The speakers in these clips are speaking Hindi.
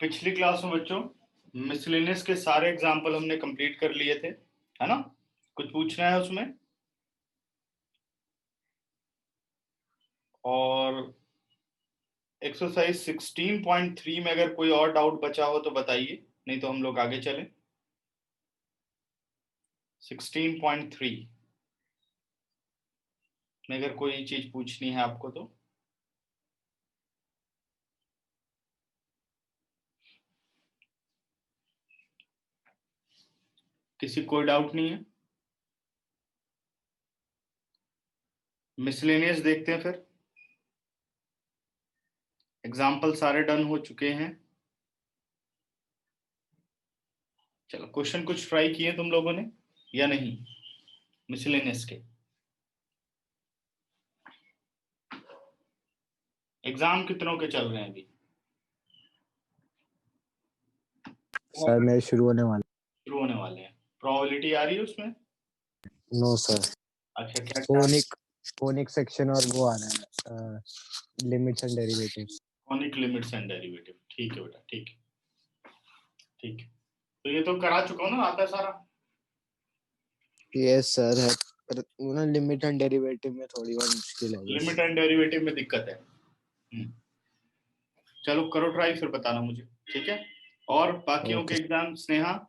पिछली क्लास में बच्चों मिसलेनियस के सारे एग्जाम्पल हमने कंप्लीट कर लिए थे, है ना। कुछ पूछना है उसमें? और एक्सरसाइज 16.3 में अगर कोई और डाउट बचा हो तो बताइए, नहीं तो हम लोग आगे चलें। 16.3 में अगर कोई चीज पूछनी है आपको तो किसी कोई डाउट नहीं है? मिसलेनियस देखते हैं फिर। एग्जाम्पल सारे डन हो चुके हैं। चलो, क्वेश्चन कुछ ट्राई किए तुम लोगों ने या नहीं मिसलेनियस के? एग्जाम कितनों के चल रहे हैं अभी? सर मेरे शुरू होने वाले हैं। प्रोबेबिलिटी आ रही है उसमें? No sir. अच्छा, क्या कोनिक सेक्शन और वो आ रहा है limits and derivatives. Conic limits and derivative, ठीक है बेटा, ठीक है ठीक है। तो ये तो करा चुका हूं ना, आता है सारा। यस सर है, पर वो ना लिमिट एंड डेरिवेटिव में थोड़ी और मुश्किल है। लिमिट एंड डेरिवेटिव में दिक्कत है। चलो करो ट्राई, फिर बताना मुझे, ठीक है। और बाकियों के एग्जाम स्नेहा?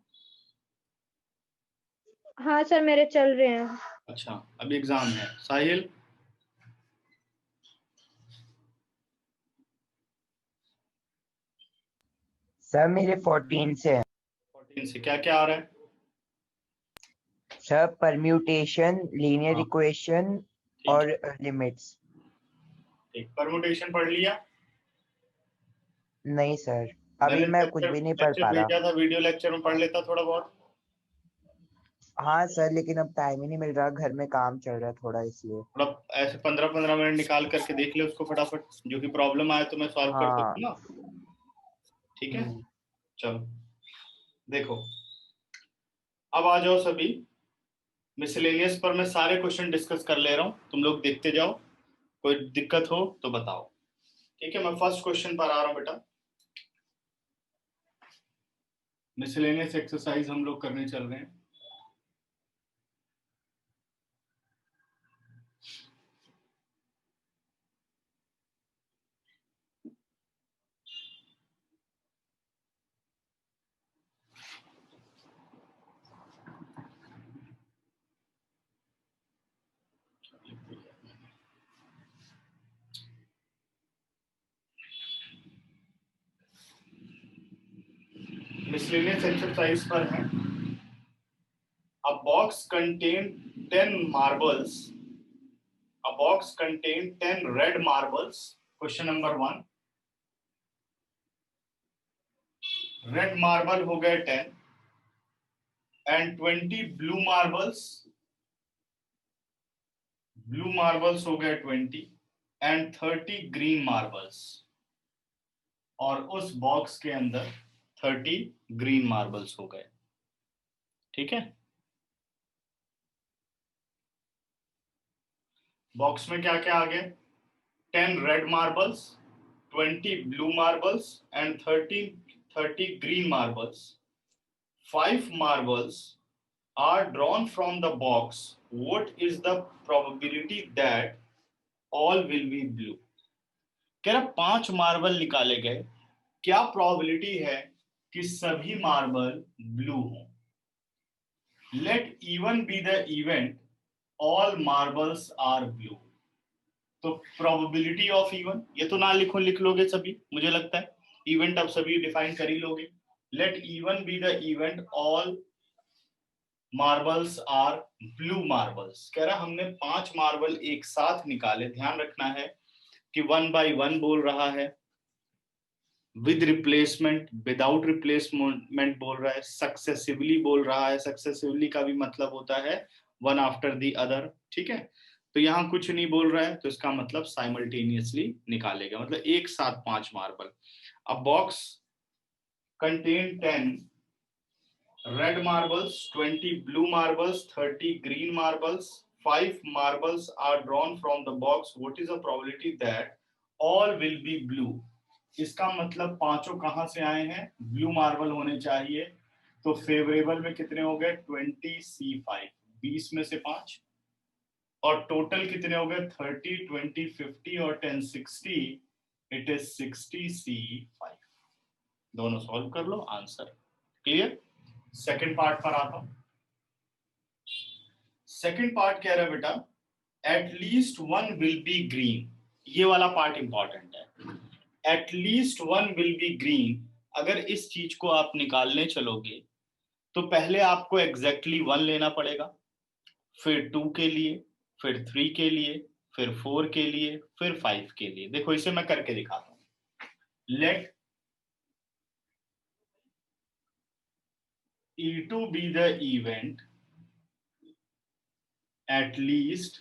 हाँ सर, मेरे चल रहे हैं। अच्छा, अभी एग्जाम है। साहिल? सर मेरे 14 से है। 14 से क्या क्या आ रहा है? सर परम्यूटेशन, लीनियर हाँ, इक्वेशन ठीक और है। लिमिट्स। ठीक, परमुटेशन पढ़ लिया? नहीं सर, अभी मैं कुछ भी नहीं पढ़ लेक्चर पा रहा। भेजा था, वीडियो लेक्चर में पढ़ लेता थोड़ा बहुत। हाँ सर, लेकिन अब टाइम ही नहीं मिल रहा, घर में काम चल रहा है थोड़ा, इसलिए। थोड़ा ऐसे 15-15 मिनट निकाल करके देख ले उसको फटाफट, जो कि प्रॉब्लम आए तो मैं सॉल्व कर हाँ। सकूँ ना। ठीक है, चलो देखो। अब आ जाओ सभी, मिसलेनियस पर मैं सारे क्वेश्चन डिस्कस कर ले रहा हूं, तुम लोग देखते जाओ, कोई दिक्कत हो तो बताओ। ठीक है, मैं फर्स्ट क्वेश्चन पर आ रहा हूं बेटा। मिसलेनियस एक्सरसाइज हम लोग करने चल रहे हैं। मिसलेनियस एक्सरसाइज पर है। A box contain 10 marbles. A box contain 10 red marbles. Question number 1. Red marble हो गए 10 and 20 blue marbles. Blue marbles हो गए 20 and 30 green marbles. और उस बॉक्स के अंदर 30 ग्रीन मार्बल्स हो गए। ठीक है, बॉक्स में क्या क्या आ गए? 10 red marbles, 20 blue marbles and 30 green marbles. 5 marbles are drawn from the box. What is the probability that all will be blue? कह रहा 5 मार्बल निकाले गए, क्या प्रोबेबिलिटी है कि सभी मार्बल ब्लू हों? Let E one be the event all marbles are blue. तो प्रोबेबिलिटी ऑफ इवन, ये तो ना लिख लोगे सभी, मुझे लगता है इवेंट अब सभी डिफाइन कर ही लोगे। Let E one be the event all marbles are blue marbles. कह रहा हमने 5 मार्बल एक साथ निकाले, ध्यान रखना है कि 1 by 1 बोल रहा है, विद रिप्लेसमेंट, विदाउट रिप्लेसमेंट बोल रहा है, सक्सेसिवली बोल रहा है। सक्सेसिवली का भी मतलब होता है वन आफ्टर द अदर। ठीक है, तो यहां कुछ नहीं बोल रहा है, तो इसका मतलब साइमल्टेनियसली निकालेगा, मतलब एक साथ 5 मार्बल। अब box contain 10 red marbles, 20 blue marbles, 30 green marbles. 5 marbles are drawn from the box. What is the probability that all will be blue? इसका मतलब पांचों कहां से आए हैं, ब्लू मार्बल होने चाहिए। तो फेवरेबल में कितने हो गए, 20C5, 20 में से 5, और टोटल कितने हो गए, 30, 20, 50 और 10, 60, इट इज 60C5। दोनों सॉल्व कर लो, आंसर क्लियर। सेकंड पार्ट पर आता हूं। सेकंड पार्ट कह रहा है बेटा, at least one will be green. ये वाला पार्ट इंपॉर्टेंट है, at least one will be green. अगर इस चीज को आप निकालने चलोगे तो पहले आपको एग्जैक्टली 1 लेना पड़ेगा, फिर 2 के लिए, फिर 3 के लिए, फिर 4 के लिए, फिर 5 के लिए। देखो इसे मैं करके दिखाता हूं। Let E2 be the event, at least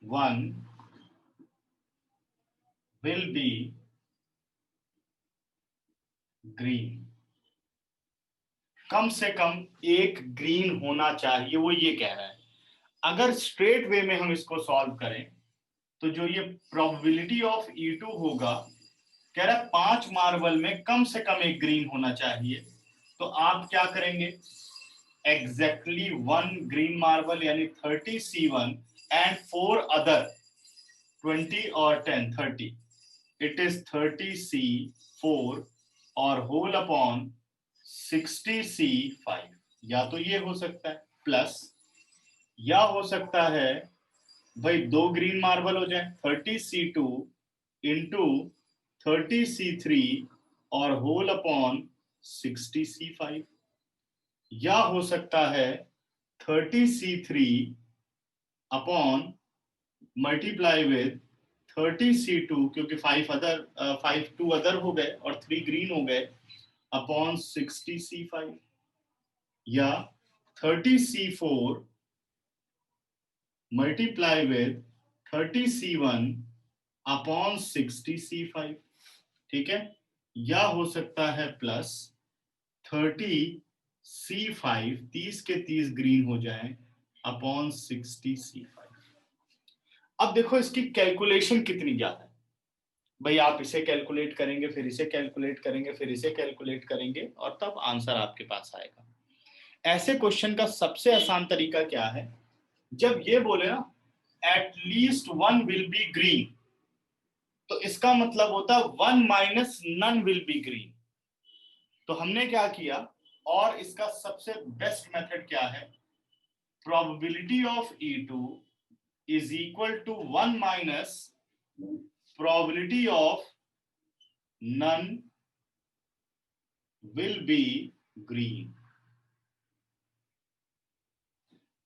one will be green। कम से कम एक ग्रीन होना चाहिए, वो ये कह रहा है। अगर स्ट्रेट वे में हम इसको सॉल्व करें तो जो ये प्रोबेबिलिटी ऑफ E2 होगा, कह रहा है 5 मार्बल में कम से कम एक ग्रीन होना चाहिए। तो आप क्या करेंगे, एग्जैक्टली 1 ग्रीन मार्बल यानी 30C1 एंड 4 अदर 20 और 10, 30, इट इज 30C4 और होल अपॉन 60C5। या तो ये हो सकता है प्लस, या हो सकता है भाई 2 ग्रीन मार्बल हो जाए, 30C2 इंटू 30C3 और होल अपॉन 60C5। या हो सकता है 30C3 upon multiply with 30C2, क्योंकि 2 अदर हो गए और 3 ग्रीन हो गए, अपॉन 60C5। या 30C4 multiply with 30C1 upon 60C5। ठीक है। या हो सकता है प्लस 30C5, 30 के 30 ग्रीन हो जाए, अपॉन 60C5। अब देखो इसकी कैलकुलेशन कितनी ज्यादा है भाई। आप इसे कैलकुलेट करेंगे, फिर इसे कैलकुलेट करेंगे, फिर इसे कैलकुलेट करेंगे, और तब आंसर आपके पास आएगा। ऐसे क्वेश्चन का सबसे आसान तरीका क्या है, जब ये बोले ना at least one will be green, तो इसका मतलब होता है 1 minus none will be green. तो हमने क्या किया, और इसका सबसे बेस्ट मेथड क्या है, probability of E2 is equal to 1 minus probability of none will be green.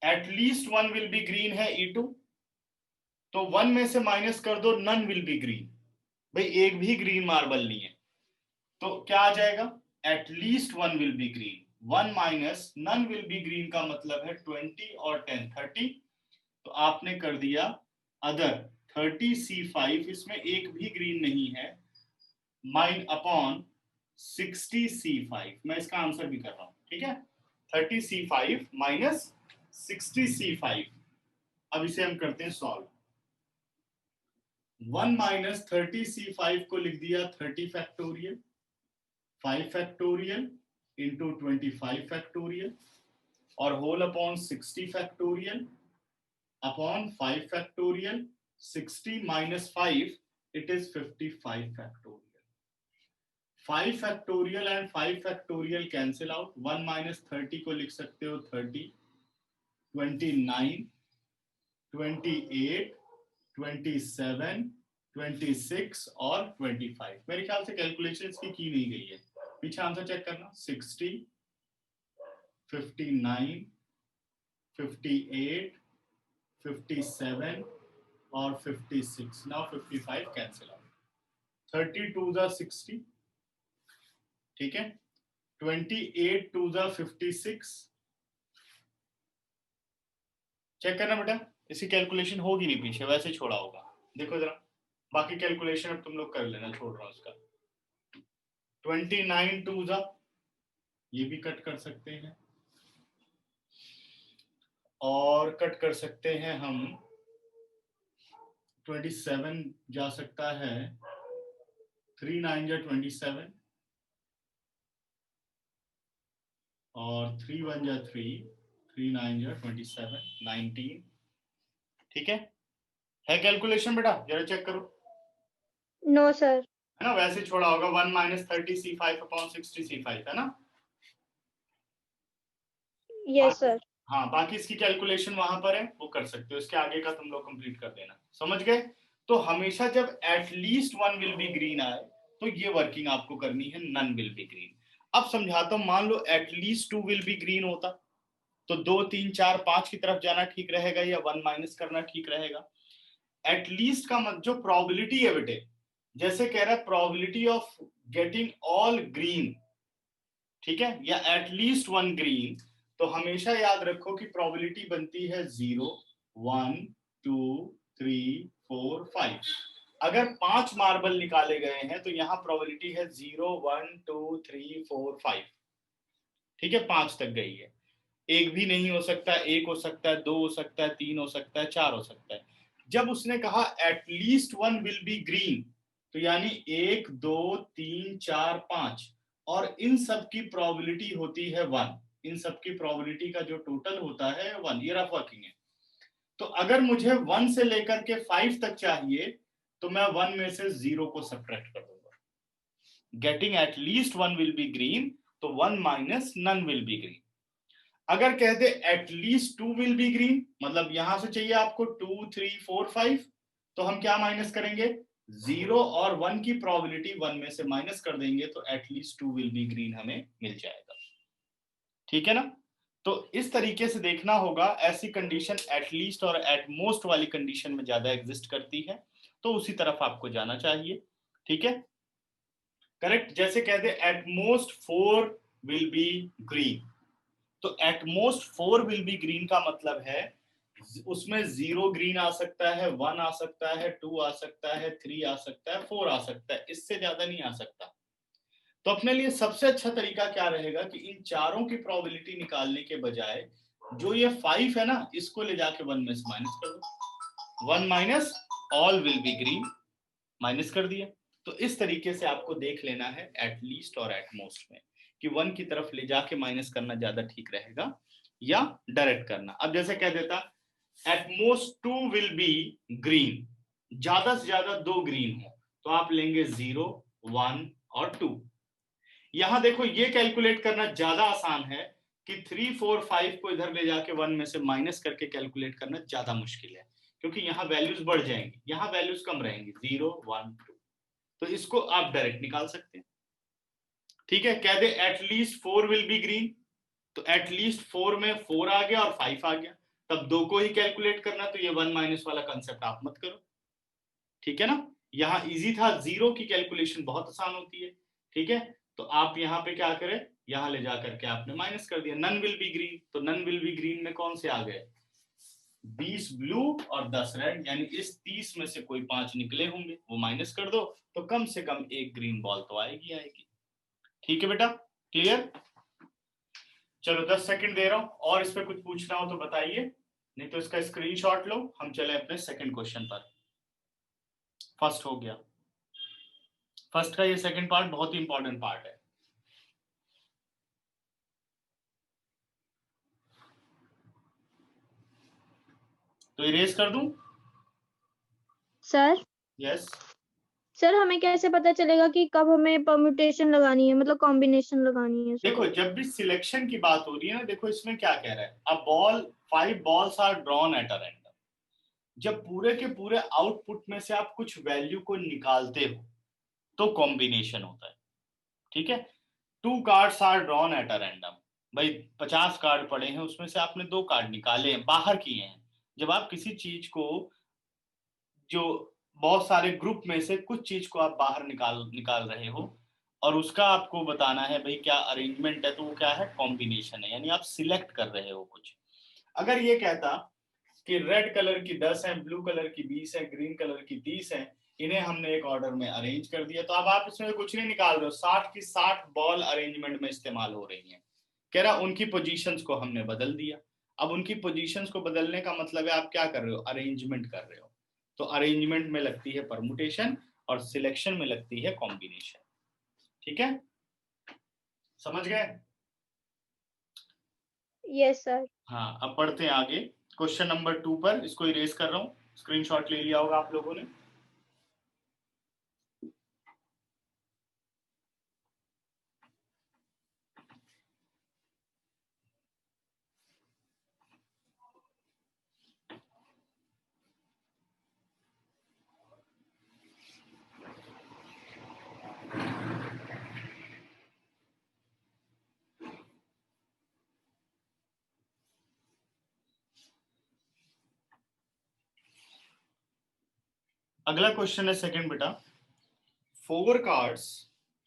At least one will be green है E2, तो 1 में से माइनस कर दो नन विल बी ग्रीन। भाई एक भी ग्रीन मार्बल नहीं है, तो क्या आ जाएगा, at least one will be green. 1 minus none will be green का मतलब है 20 और 10, 30। तो आपने कर दिया अदर 30C5, इसमें एक भी ग्रीन नहीं है, माइन अपॉन 60C5। मैं इसका आंसर भी कर रहा हूं, ठीक है। 30C5 minus 60C5। अब इसे हम करते हैं सॉल्व। 1 माइनस 30C5 को लिख दिया 30 फैक्टोरियल, 5 फैक्टोरियल इंटू 25 फैक्टोरियल, और whole upon 60 factorial upon 5 factorial. 60 minus 5, it is 55 factorial. 5 factorial and 5 factorial cancel out. 1 minus 30 को लिख सकते हो 30, 29, 28, 27, 26 और 25। मेरे ख्याल से कैलकुलेशन इसकी की नहीं गई है, पीछे आंसर चेक करना। 60, 59, 58, 57 और 56। Now 55 cancel out. 30 to the 60, ठीक है। 28 टू द 56। चेक करना बेटा, इसकी कैलकुलेशन होगी नहीं, पीछे वैसे छोड़ा होगा। देखो जरा, बाकी कैलकुलेशन अब तुम लोग कर लेना, छोड़ रहा हूं उसका। 29 टू द, ये भी कट कर सकते हैं, और कट कर सकते हैं हम 27 जा सकता है 3 9 जा 27 और 3 1 जा 3, 3 9 जा 27, 19। ठीक है कैलकुलेशन बेटा? जरा चेक करो। No sir. है ना, वैसे छोड़ा होगा 1 माइनस 30c5 अपॉन 60c5, है ना? Yes sir. हाँ, बाकी इसकी कैलकुलेशन वहां पर है, वो कर सकते हो। इसके आगे का तुम लोग कंप्लीट कर देना। समझ गए? तो हमेशा जब एटलीस्ट 1 विल बी ग्रीन आए तो ये वर्किंग आपको करनी है, नन विल बी ग्रीन। अब समझाता हूं, मान लो एटलीस्ट 2 विल बी ग्रीन होता तो 2 3 4 5 की तरफ जाना ठीक रहेगा या 1 माइनस करना ठीक रहेगा? एटलीस्ट का जो प्रोबेबिलिटी है बेटे, जैसे कह रहा है probability of getting all green, ठीक है, या एटलीस्ट 1 ग्रीन, तो हमेशा याद रखो कि प्रोबेबिलिटी बनती है 0 1 2 3 4 5। अगर 5 मार्बल निकाले गए हैं तो यहां प्रोबेबिलिटी है 0 1 2 3 4 5। ठीक है, 5 तक गई है। एक भी नहीं हो सकता, एक हो सकता है, 2 हो सकता है, 3 हो सकता है, 4 हो सकता है। जब उसने कहा एटलीस्ट 1 विल बी ग्रीन, तो यानी 1 2 3 4 5, और इन सब की प्रोबेबिलिटी होती है 1। इन सब की प्रोबेबिलिटी का जो टोटल होता है 1। ये रफ वर्किंग है। तो अगर मुझे 1 से लेकर के 5 तक चाहिए तो मैं 1 में से 0 को सब्ट्रैक्ट कर दूंगा। Getting at least 1 will be green, तो 1 minus none will be green. अगर कहते एटलीस्ट 2 विल बी ग्रीन, मतलब यहां से चाहिए आपको 2 3 4 5, तो हम क्या माइनस करेंगे? 0 और 1 की प्रोबेबिलिटी 1 में से माइनस कर देंगे, तो एटलीस्ट 2 विल बी ग्रीन हमें मिल जाएगा। ठीक है ना? तो इस तरीके से देखना होगा। ऐसी कंडीशन एटलीस्ट और एटमोस्ट वाली कंडीशन में ज्यादा एग्जिस्ट करती है, तो उसी तरफ आपको जाना चाहिए। ठीक है, करेक्ट। जैसे कहते एटमोस्ट 4 विल बी ग्रीन, तो एटमोस्ट 4 विल बी ग्रीन का मतलब है उसमें 0 ग्रीन आ सकता है, 1 आ सकता है, 2 आ सकता है, 3 आ सकता है, 4 आ सकता है, इससे ज्यादा नहीं आ सकता। तो अपने लिए सबसे अच्छा तरीका क्या रहेगा कि इन चारों की प्रोबेबिलिटी निकालने के बजाय जो ये 5 है ना, इसको ले जाके 1 में से माइनस कर दो। 1 minus all will be green, minus कर दिया। तो इस तरीके से आपको देख लेना है एटलीस्ट और एटमोस्ट में कि 1 की तरफ ले जाके माइनस करना ज्यादा ठीक रहेगा या डायरेक्ट करना। अब जैसे कह देता एटमोस्ट 2 विल बी ग्रीन, ज्यादा से ज्यादा 2 ग्रीन हो, तो आप लेंगे 0 1 और 2। यहां देखो ये कैलकुलेट करना ज्यादा आसान है कि 3 4 5 को इधर ले जाके 1 में से माइनस करके कैलकुलेट करना ज्यादा मुश्किल है, क्योंकि यहाँ वैल्यूज बढ़ जाएंगी, यहाँ वैल्यूज कम रहेंगी 0 1 2। तो इसको आप डायरेक्ट निकाल सकते हैं। ठीक है, कह दे एटलीस्ट 4 विल बी ग्रीन, तो एटलीस्ट 4 में 4 आ गया और 5 आ गया, तब 2 को ही कैलकुलेट करना, तो ये 1 माइनस वाला कंसेप्ट आप मत करो। ठीक है ना, यहाँ इजी था, 0 की कैलकुलेशन बहुत आसान होती है। ठीक है, तो आप यहाँ पे क्या करें, यहाँ ले जाकर के आपने माइनस कर दिया। नन विल बी ग्रीन, तो नन विल बी ग्रीन में कौन से आ गए? 20 ब्लू और 10 रेड, यानी इस 30 में से कोई 5 निकले होंगे, वो माइनस कर दो, तो कम से कम एक ग्रीन बॉल तो आएगी आएगी। ठीक है बेटा, क्लियर? चलो 10 सेकंड दे रहा हूं, और इस पे कुछ पूछना हो तो बताइए, नहीं तो इसका स्क्रीनशॉट लो। हम चले अपने सेकंड क्वेश्चन पर। फर्स्ट हो गया, फर्स्ट का ये सेकंड पार्ट बहुत ही इंपॉर्टेंट पार्ट है। तो इरेज कर दूं? Sir yes. सर हमें कैसे पता चलेगा कि कब हमें परम्यूटेशन लगानी है, मतलब कॉम्बिनेशन लगानी है सर? देखो जब भी सिलेक्शन की बात हो रही है ना, देखो इसमें क्या कह रहा है, अब ball 5 balls are drawn at a random. जब पूरे के पूरे आउटपुट में से आप कुछ वैल्यू को निकालते हो तो कॉम्बिनेशन होता है। ठीक है, 2 cards are drawn at a random, भाई 50 कार्ड पड़े हैं, उसमें से आपने 2 कार्ड निकाले हैं, बाहर किए हैं। जब आप किसी चीज को, जो बहुत सारे ग्रुप में से कुछ चीज को आप बाहर निकाल रहे हो और उसका आपको बताना है भाई क्या अरेंजमेंट है, तो वो क्या है? कॉम्बिनेशन है, यानी आप सिलेक्ट कर रहे हो कुछ। अगर ये कहता कि रेड कलर की 10 है, ब्लू कलर की 20 है, ग्रीन कलर की 30 है, इन्हें हमने एक ऑर्डर में अरेंज कर दिया, तो अब आप इसमें कुछ नहीं निकाल रहे हो, 60 की 60 बॉल अरेंजमेंट में इस्तेमाल हो रही हैं। कह रहा उनकी पोजीशंस को हमने बदल दिया। अब उनकी पोजीशंस को बदलने का मतलब है आप क्या कर रहे हो? अरेंजमेंट कर रहे हो। तो अरेंजमेंट में लगती है परमुटेशन, और सिलेक्शन में लगती है कॉम्बिनेशन। ठीक है, समझ गए? Yes sir. हाँ, अब बढ़ते हैं आगे क्वेश्चन नंबर 2 पर। इसको इरेज कर रहा हूँ, स्क्रीनशॉट ले लिया होगा आप लोगों ने। अगला क्वेश्चन है सेकंड बेटा, 4 कार्ड्स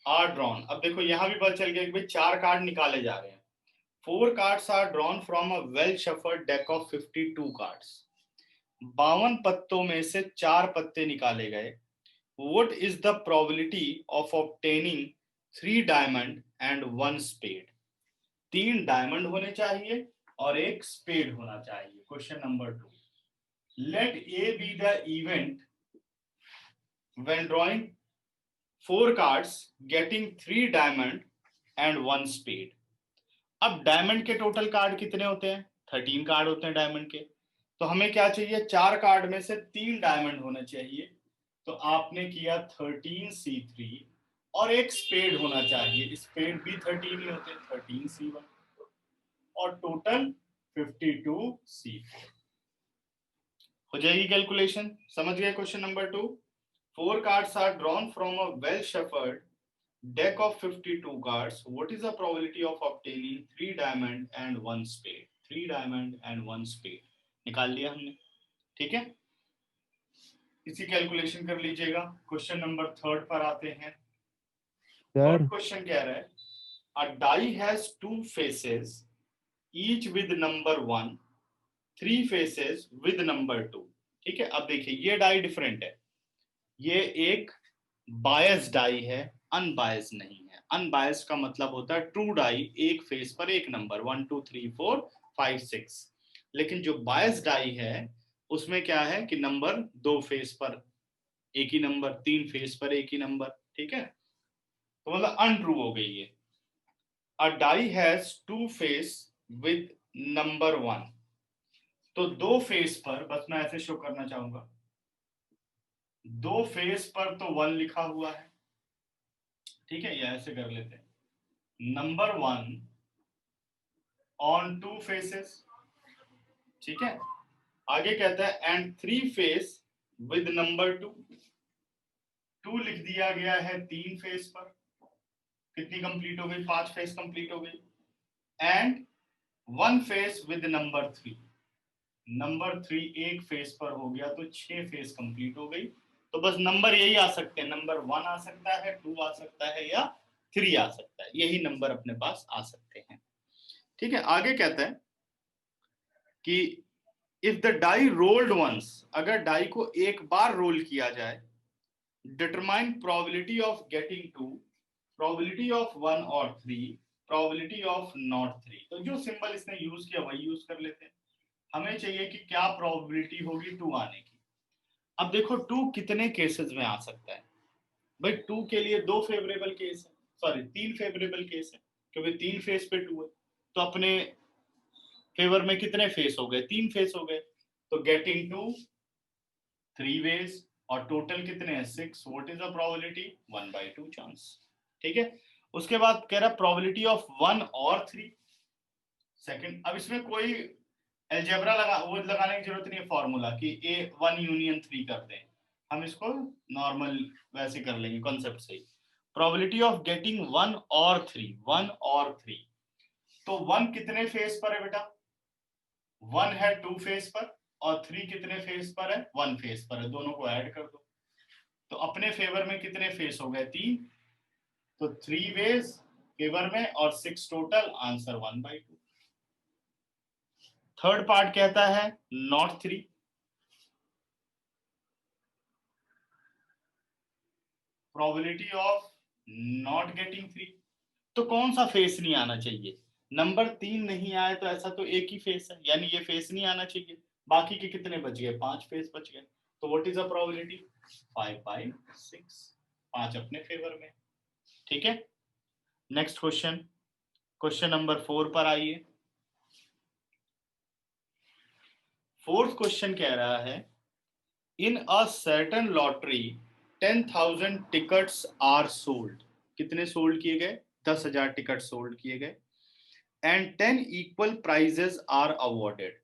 आर ड्रॉन। अब देखो यहां भी पता चल गया कि भाई 4 कार्ड निकाले जा रहे हैं। 4 cards are drawn from a well shuffled deck of 52 cards. 52 पत्तों में से 4 पत्ते निकाले गए। What is the probability of obtaining 3 diamond and 1 spade? 3 diamond होने चाहिए और 1 स्पेड होना चाहिए। Question number 2, let A be the event when drawing 4 cards getting 3 diamond and 1 spade। अब डायमंड के टोटल कार्ड कितने होते हैं? 13 कार्ड होते हैं डायमंड के। तो हमें क्या चाहिए? 4 कार्ड में से 3 डायमंड होने चाहिए। तो आपने किया 13C3 और 1 स्पेड होना चाहिए। स्पेड भी 13 ही होते हैं, 13C1 और टोटल 52C4 हो जाएगी कैलकुलेशन। समझ गए question number 2? 4 cards are drawn from a well shuffled deck of 52 cards. What is the probability of obtaining 3 diamond and 1 spade? 3 diamond and 1 spade निकाल लिया हमने। ठीक है, इसी कैलकुलेशन कर लीजिएगा। क्वेश्चन नंबर 3 पर आते हैं। थर्ड क्वेश्चन कह रहा है, a die has 2 faces each with number 1, 3 faces with number 2। ठीक है, अब देखिए ये डाई डिफरेंट है। ये एक बायस डाई है, अनबायस नहीं है। अनबायस का मतलब होता है ट्रू डाई, एक फेस पर एक नंबर 1 2 3 4 5 6। लेकिन जो बायस डाई है उसमें क्या है कि नंबर 2 फेस पर एक ही नंबर, 3 फेस पर एक ही नंबर। ठीक है, तो मतलब अनट्रू हो गई है। A die has 2 face with number 1। तो 2 फेस पर, बस मैं ऐसे शो करना चाहूंगा, 2 फेस पर तो 1 लिखा हुआ है। ठीक है, ये ऐसे कर लेते हैं, नंबर 1 ऑन 2 फेसेस। ठीक है, आगे कहता है एंड 3 फेस विद नंबर 2। 2 लिख दिया गया है 3 फेस पर। कितनी कंप्लीट हो गई? 5 फेस कंप्लीट हो गई। And 1 face with number 3। Number 3 एक फेस पर हो गया तो 6 फेस कंप्लीट हो गई। तो बस नंबर यही आ सकते हैं, नंबर 1 आ सकता है, 2 आ सकता है या 3 आ सकता है। यही नंबर अपने पास आ सकते हैं। ठीक है, आगे कहता है कि if the die rolled once, अगर डाई को एक बार रोल किया जाए, determine probability of getting 2, probability of 1 और 3, प्रोबेबिलिटी ऑफ नॉट 3। तो जो सिंबल इसने यूज किया वही यूज कर लेते हैं। हमें चाहिए कि क्या प्रोबेबिलिटी होगी 2 आने की। अब देखो 2 कितने केसेस में आ सकता है? भाई 2 के लिए 2 फेवरेबल केस है, सॉरी 3 फेवरेबल केस है, क्योंकि 3 फेस पे 2 है। तो अपने फेवर में कितने फेस हो गए? 3 फेस हो गए। तो गेटिंग 2 3 वेज और टोटल कितने हैं? 6। What is the probability? 1/2 chance. ठीक है, उसके बाद कह रहा प्रोबेबिलिटी ऑफ 1 और 3 सेकंड। अब इसमें कोई अलजेब्रा लगाने की जरूरत नहीं है, फॉर्मूला कि ए 1 यूनियन 3 कर दें। हम इसको नॉर्मल वैसे कर लेंगे कॉन्सेप्ट से ही। प्रोबेबिलिटी ऑफ गेटिंग 1 और 3, 1 और 3। तो 1 कितने फेस पर है बेटा? 1 है 2 फेस पर और 3 कितने फेस पर है? 1 फेस पर है। दोनों को ऐड कर दो तो अपने फेवर में कितने फेस हो गए? 3। तो 3 वेज फेवर में और 6 टोटल, आंसर 1/2। थर्ड पार्ट कहता है not 3। Probability of not getting 3। तो कौन सा फेस नहीं आना चाहिए? नंबर 3 नहीं आए तो ऐसा तो एक ही फेस है, यानी ये फेस नहीं आना चाहिए। बाकी के कितने बच गए? 5 फेस बच गए। तो व्हाट इज द प्रोबेबिलिटी? 5/6, 5 अपने फेवर में। ठीक है, नेक्स्ट क्वेश्चन, क्वेश्चन नंबर 4 पर आइए। फोर्थ क्वेश्चन कह रहा है in a certain lottery 10,000 tickets are sold. कितने सोल्ड किए गए? 10,000 टिकट सोल्ड किए गए। And 10 equal prizes are awarded.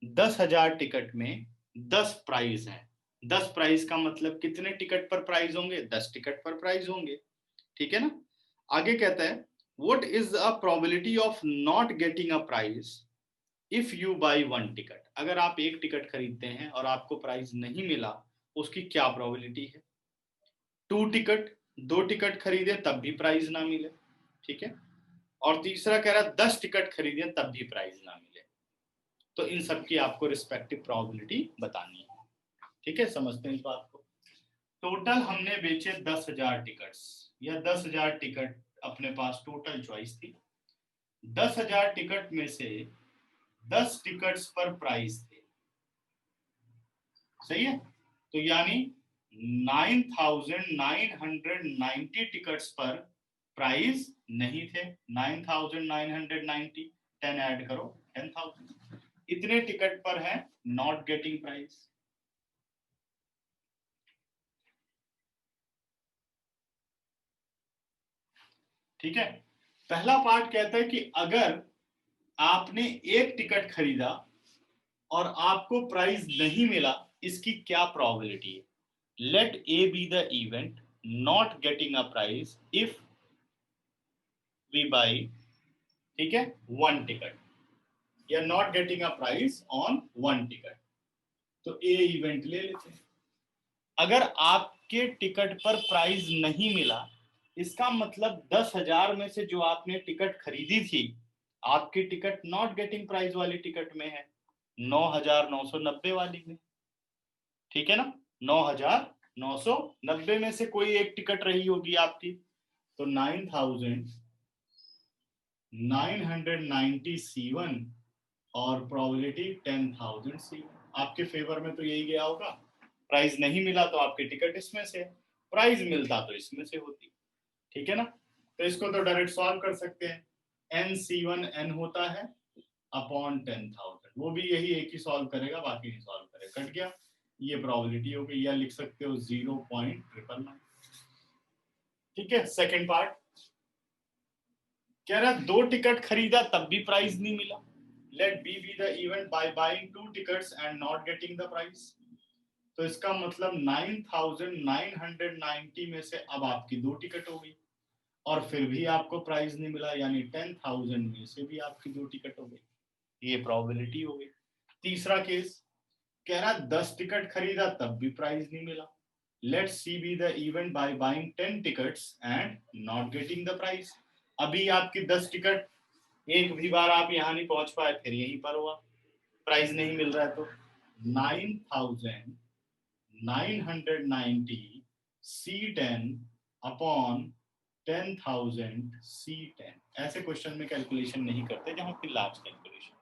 10,000 ticket में 10 प्राइज हैं। 10 प्राइज का मतलब कितने टिकट पर प्राइज होंगे? 10 टिकट पर प्राइज होंगे। ठीक है ना। आगे कहता है what is a probability of not getting a prize if you buy 1 ticket. अगर आप एक टिकट खरीदते हैं और आपको प्राइज नहीं मिला, उसकी क्या प्रोबेबिलिटी है? 2 टिकट, 2 टिकट खरीदे तब भी प्राइज ना मिले। ठीक है, और तीसरा कह रहा है 10 टिकट खरीदे तब भी प्राइज ना मिले। तो इन सब की आपको रिस्पेक्टिव प्रोबेबिलिटी बतानी है। ठीक है, समझते हैं इस बात को। टोटल हमने बेचे 10,000 टिकट्स, या 10,000 टिकट अपने पास टोटल चॉइस थी। 10,000 टिकट में से 10 टिकट्स पर प्राइस थे। सही है, तो यानी 9,990 टिकट्स पर प्राइस नहीं थे। 9,990, 10 ऐड करो 10,000, इतने टिकट पर है नॉट गेटिंग प्राइस। ठीक है, पहला पार्ट कहता है कि अगर आपने एक टिकट खरीदा और आपको प्राइस नहीं मिला, इसकी क्या प्रोबेबिलिटी है? Let A B the event not getting a prize if we buy, ठीक है, 1 टिकट, या not getting a prize on 1 ticket. तो ए इवेंट ले लेते हैं। अगर आपके टिकट पर प्राइज नहीं मिला, इसका मतलब 10,000 में से जो आपने टिकट खरीदी थी, आपकी टिकट नॉट गेटिंग प्राइज वाली टिकट में है, 9,990 वाली में। ठीक है ना, 9,990 में से कोई एक टिकट रही होगी आपकी, तो 9,990 C1 और प्रोबेबिलिटी 10,000 C1। आपके फेवर में तो यही गया होगा। प्राइस नहीं मिला तो आपकी टिकट इसमें से, प्राइस मिलता तो इसमें से होती। ठीक है ना, तो इसको तो डायरेक्ट सॉल्व कर सकते हैं। NC1 N होता है अपॉन 10,000, वो भी यही एक ही सॉल्व करेगा, बाकी नहीं सॉल्व करेगा। कट गया, ये प्रोबेबिलिटी हो गई, या लिख सकते हो 0.999। ठीक है, सेकंड पार्ट कह रहा है 2 टिकट खरीदा तब भी प्राइस नहीं मिला। Let B be the event by buying 2 tickets and not getting the prize. तो इसका मतलब 9,990 में से अब आपकी 2 टिकट हो गई और फिर भी आपको प्राइस नहीं मिला, यानी 10,000 में से भी आपकी 2 टिकट हो गई। ये प्रोबेबिलिटी हो गई। तीसरा केस कह रहा 10 टिकट खरीदा तब भी प्राइस नहीं मिला। Let C be the event by buying 10 tickets and not getting the prize. अभी आपकी 10 टिकट, एक भी बार आप यहाँ नहीं पहुंच पाए, फिर यहीं पर हुआ, प्राइस नहीं मिल रहा है, तो 9,990 C10 अपॉन 10,000 C10। ऐसे क्वेश्चन में कैलकुलेशन नहीं करते जहां की लार्ज कैलकुलेशन।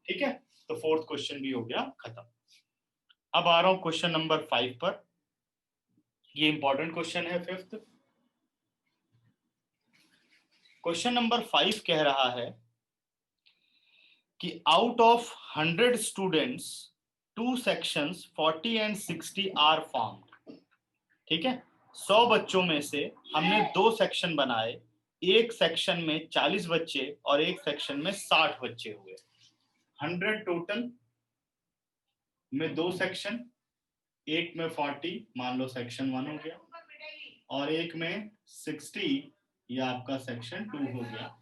ठीक है, तो फोर्थ क्वेश्चन भी हो गया खत्म। अब आ रहा हूं क्वेश्चन नंबर 5 पर। ये इंपॉर्टेंट क्वेश्चन है, फिफ्थ क्वेश्चन नंबर 5 कह रहा है कि out of 100 students 2 sections 40 and 60 are formed. ठीक है, 100 बच्चों में से हमने 2 सेक्शन बनाए, एक सेक्शन में 40 बच्चे और एक सेक्शन में 60 बच्चे हुए। 100 टोटल में 2 सेक्शन, एक में 40, मान लो सेक्शन 1 हो गया, और एक में 60, या आपका सेक्शन 2 हो गया,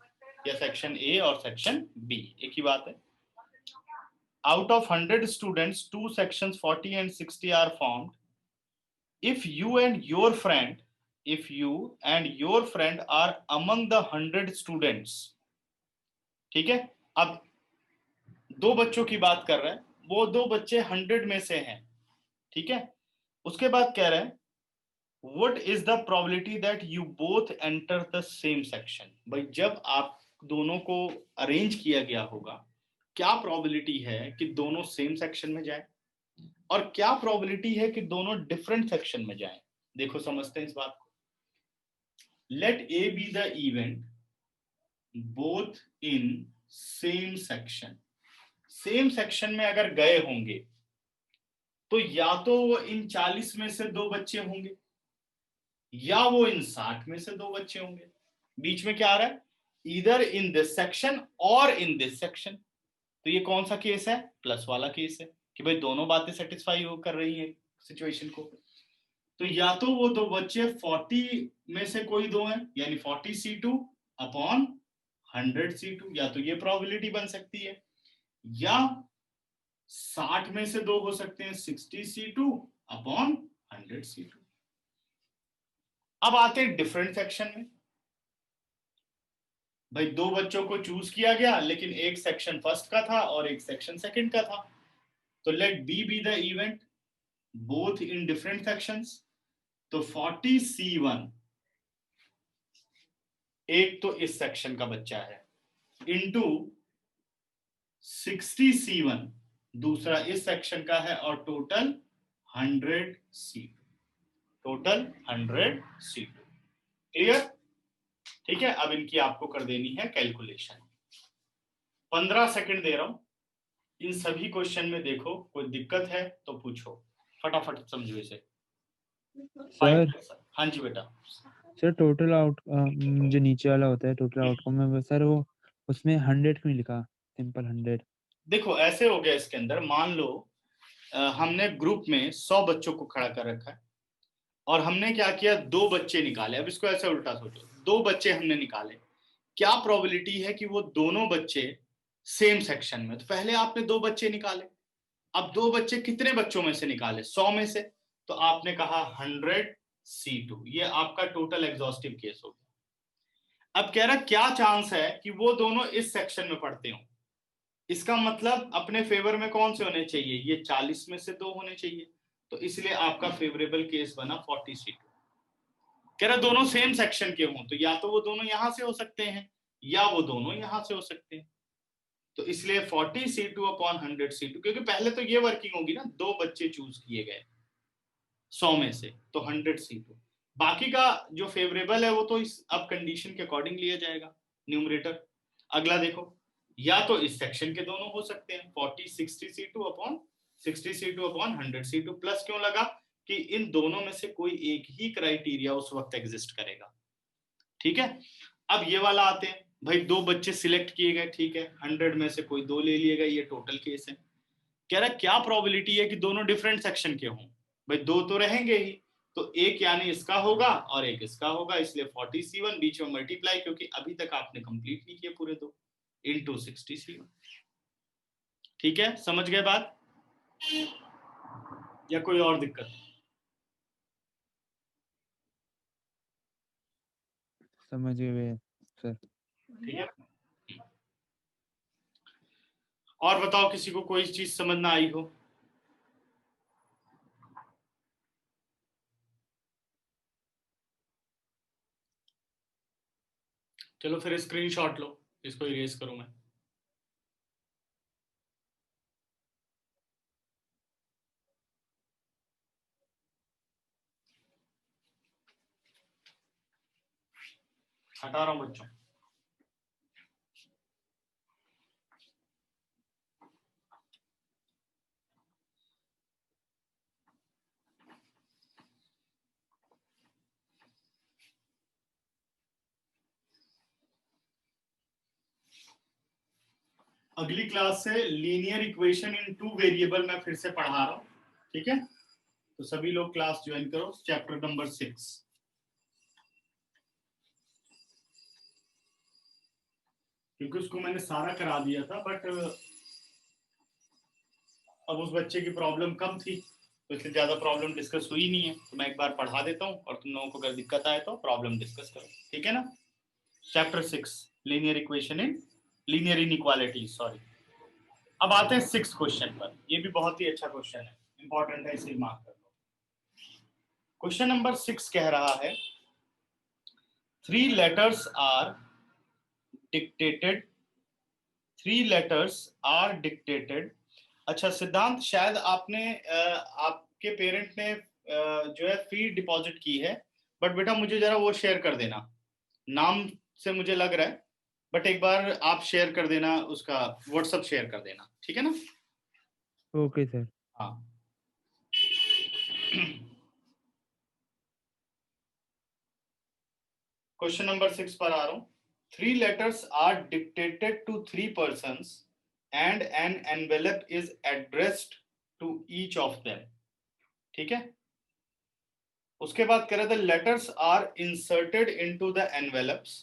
या सेक्शन ए और सेक्शन बी, एक ही बात है। Out of 100 students 2 sections 40 and 60 are formed. If you and your friend are among the 100 students, ठीक है, अब 2 बच्चों की बात कर रहे हैं, वो 2 बच्चे 100 में से हैं। ठीक है, उसके बाद कह रहे हैं What is the probability that you both enter the same section? भाई जब आप दोनों को अरेंज किया गया होगा, क्या प्रोबेबिलिटी है कि दोनों सेम सेक्शन में जाए? और क्या प्रोबेबिलिटी है कि दोनों डिफरेंट सेक्शन में जाएं। देखो समझते हैं इस बात को। Let A B the event both in same section. Same section में अगर गए होंगे तो या तो वो इन 40 में से 2 बच्चे होंगे या वो इन 60 में से 2 बच्चे होंगे। बीच में क्या आ रहा है? ईदर इन दिस सेक्शन और इन दिस सेक्शन। तो ये कौन सा केस है? प्लस वाला केस है कि भाई दोनों बातें सेटिस्फाई कर रही है सिचुएशन को। तो या तो वो 2 बच्चे 40 में से कोई 2 हैं, यानी 40 C2 अपॉन 100 C2, या तो ये प्रोबेबिलिटी बन सकती है, या 60 में से 2 हो सकते हैं 60 C2 अपॉन 100 C2। अब आते हैं डिफरेंट सेक्शन में। भाई 2 बच्चों को चूज किया गया, लेकिन एक सेक्शन फर्स्ट का था और एक सेक्शन सेकंड का था। तो let B be the event both in different sections. तो 40 C1 एक तो इस सेक्शन का बच्चा है, इंटू 60 C1 दूसरा इस सेक्शन का है, और total 100 C2। Total 100 C2। Clear? ठीक है, अब इनकी आपको कर देनी है कैलकुलेशन। 15 सेकंड दे रहा हूं। इन सभी क्वेश्चन में देखो कोई दिक्कत है तो पूछो, फटाफट समझो इसे। सर हाँ जी बेटा। सर टोटल आउट जो नीचे वाला होता है टोटल आउटकम में सर, वो उसमें 100 क्यों लिखा? सिंपल 100। देखो ऐसे हो गया इसके अंदर, मान लो हमने ग्रुप में 100 बच्चों को खड़ा कर रखा है और हमने क्या किया, 2 बच्चे निकाले। अब इसको ऐसे उल्टा सोचो, 2 बच्चे हमने निकाले, क्या प्रोबेबिलिटी है कि वो दोनों बच्चे सेम सेक्शन में? तो पहले आपने 2 बच्चे निकाले। अब 2 बच्चे कितने बच्चों में से निकाले? 100 में से। तो आपने कहा 100 C2। ये आपका टोटल एग्जॉस्टिव केस हो गया। अब कह रहा क्या चांस है कि वो दोनों इस सेक्शन में पढ़ते हो? इसका मतलब अपने फेवर में कौन से होने चाहिए? ये 40 में से 2 होने चाहिए। तो इसलिए आपका फेवरेबल केस बना 40 C2। कह रहा दोनों सेम सेक्शन के हों तो या तो वो दोनों यहां से हो सकते हैं या वो दोनों यहां से हो सकते हैं। तो इसलिए 40 C2 अपॉन 100 C2, क्योंकि पहले तो ये वर्किंग होगी ना, 2 बच्चे चूज किए गए 100 में से, तो 100 C2। बाकी का जो फेवरेबल है वो तो इस अब कंडीशन के अकॉर्डिंग लिया जाएगा न्यूमरेटर। अगला देखो, या तो इस सेक्शन के दोनों हो सकते हैं 40 60 C2 upon 60 C2 upon 100 C2। Plus क्यों लगा? कि इन दोनों में से कोई एक ही क्राइटेरिया उस वक्त एग्जिस्ट करेगा। ठीक है, अब ये वाला आते हैं। भाई 2 बच्चे सिलेक्ट किए गए, ठीक है, 100 में से कोई 2 ले लिए गए, ये टोटल केस है। कह रहा क्या प्रोबेबिलिटी है कि दोनों डिफरेंट सेक्शन के हों? भाई 2 तो रहेंगे ही, तो एक यानी इसका होगा और एक इसका होगा, इसलिए 40 C1 बीच में मल्टीप्लाई, क्योंकि अभी तक आपने कंप्लीट नहीं किए पूरे 2, इंटू 60 C1। ठीक है, समझ गए बात या कोई और दिक्कत? समझ गए सर। ठीक है, और बताओ किसी को कोई चीज समझ ना आई हो? चलो फिर स्क्रीनशॉट लो, इसको इरेज करूं मैं। हटा रहा हूं बच्चों। अगली क्लास से लीनियर इक्वेशन इन 2 वेरिएबल मैं फिर से पढ़ा रहा हूं, ठीक है? तो सभी लोग क्लास ज्वाइन करो, चैप्टर नंबर 6। क्योंकि उसको मैंने सारा करा दिया था, बट अब उस बच्चे की प्रॉब्लम कम थी तो इसलिए ज्यादा प्रॉब्लम डिस्कस हुई नहीं है। तो मैं एक बार पढ़ा देता हूँ और तुम लोगों को अगर दिक्कत आए तो प्रॉब्लम डिस्कस करो, ठीक है ना? Chapter 6 linear equation in linear inequality, sorry. अब आते हैं 6 क्वेश्चन पर। ये भी बहुत ही अच्छा क्वेश्चन है, इंपॉर्टेंट है, इसे मार्क कर लो। क्वेश्चन नंबर 6 कह रहा है 3 letters are dictated अच्छा सिद्धांत, शायद आपने आपके पेरेंट ने जो है फी डिपॉजिट की है, बट बेटा मुझे जरा वो शेयर कर देना, नाम से मुझे लग रहा है, बट एक बार आप शेयर कर देना, उसका व्हाट्सएप शेयर कर देना, ठीक है ना? Okay sir. हाँ। क्वेश्चन नंबर 6 पर आ रहा हूं। 3 letters are dictated to 3 persons and an envelope is addressed to each of them, ठीक है? उसके बाद कह रहे थे letters are inserted into the envelopes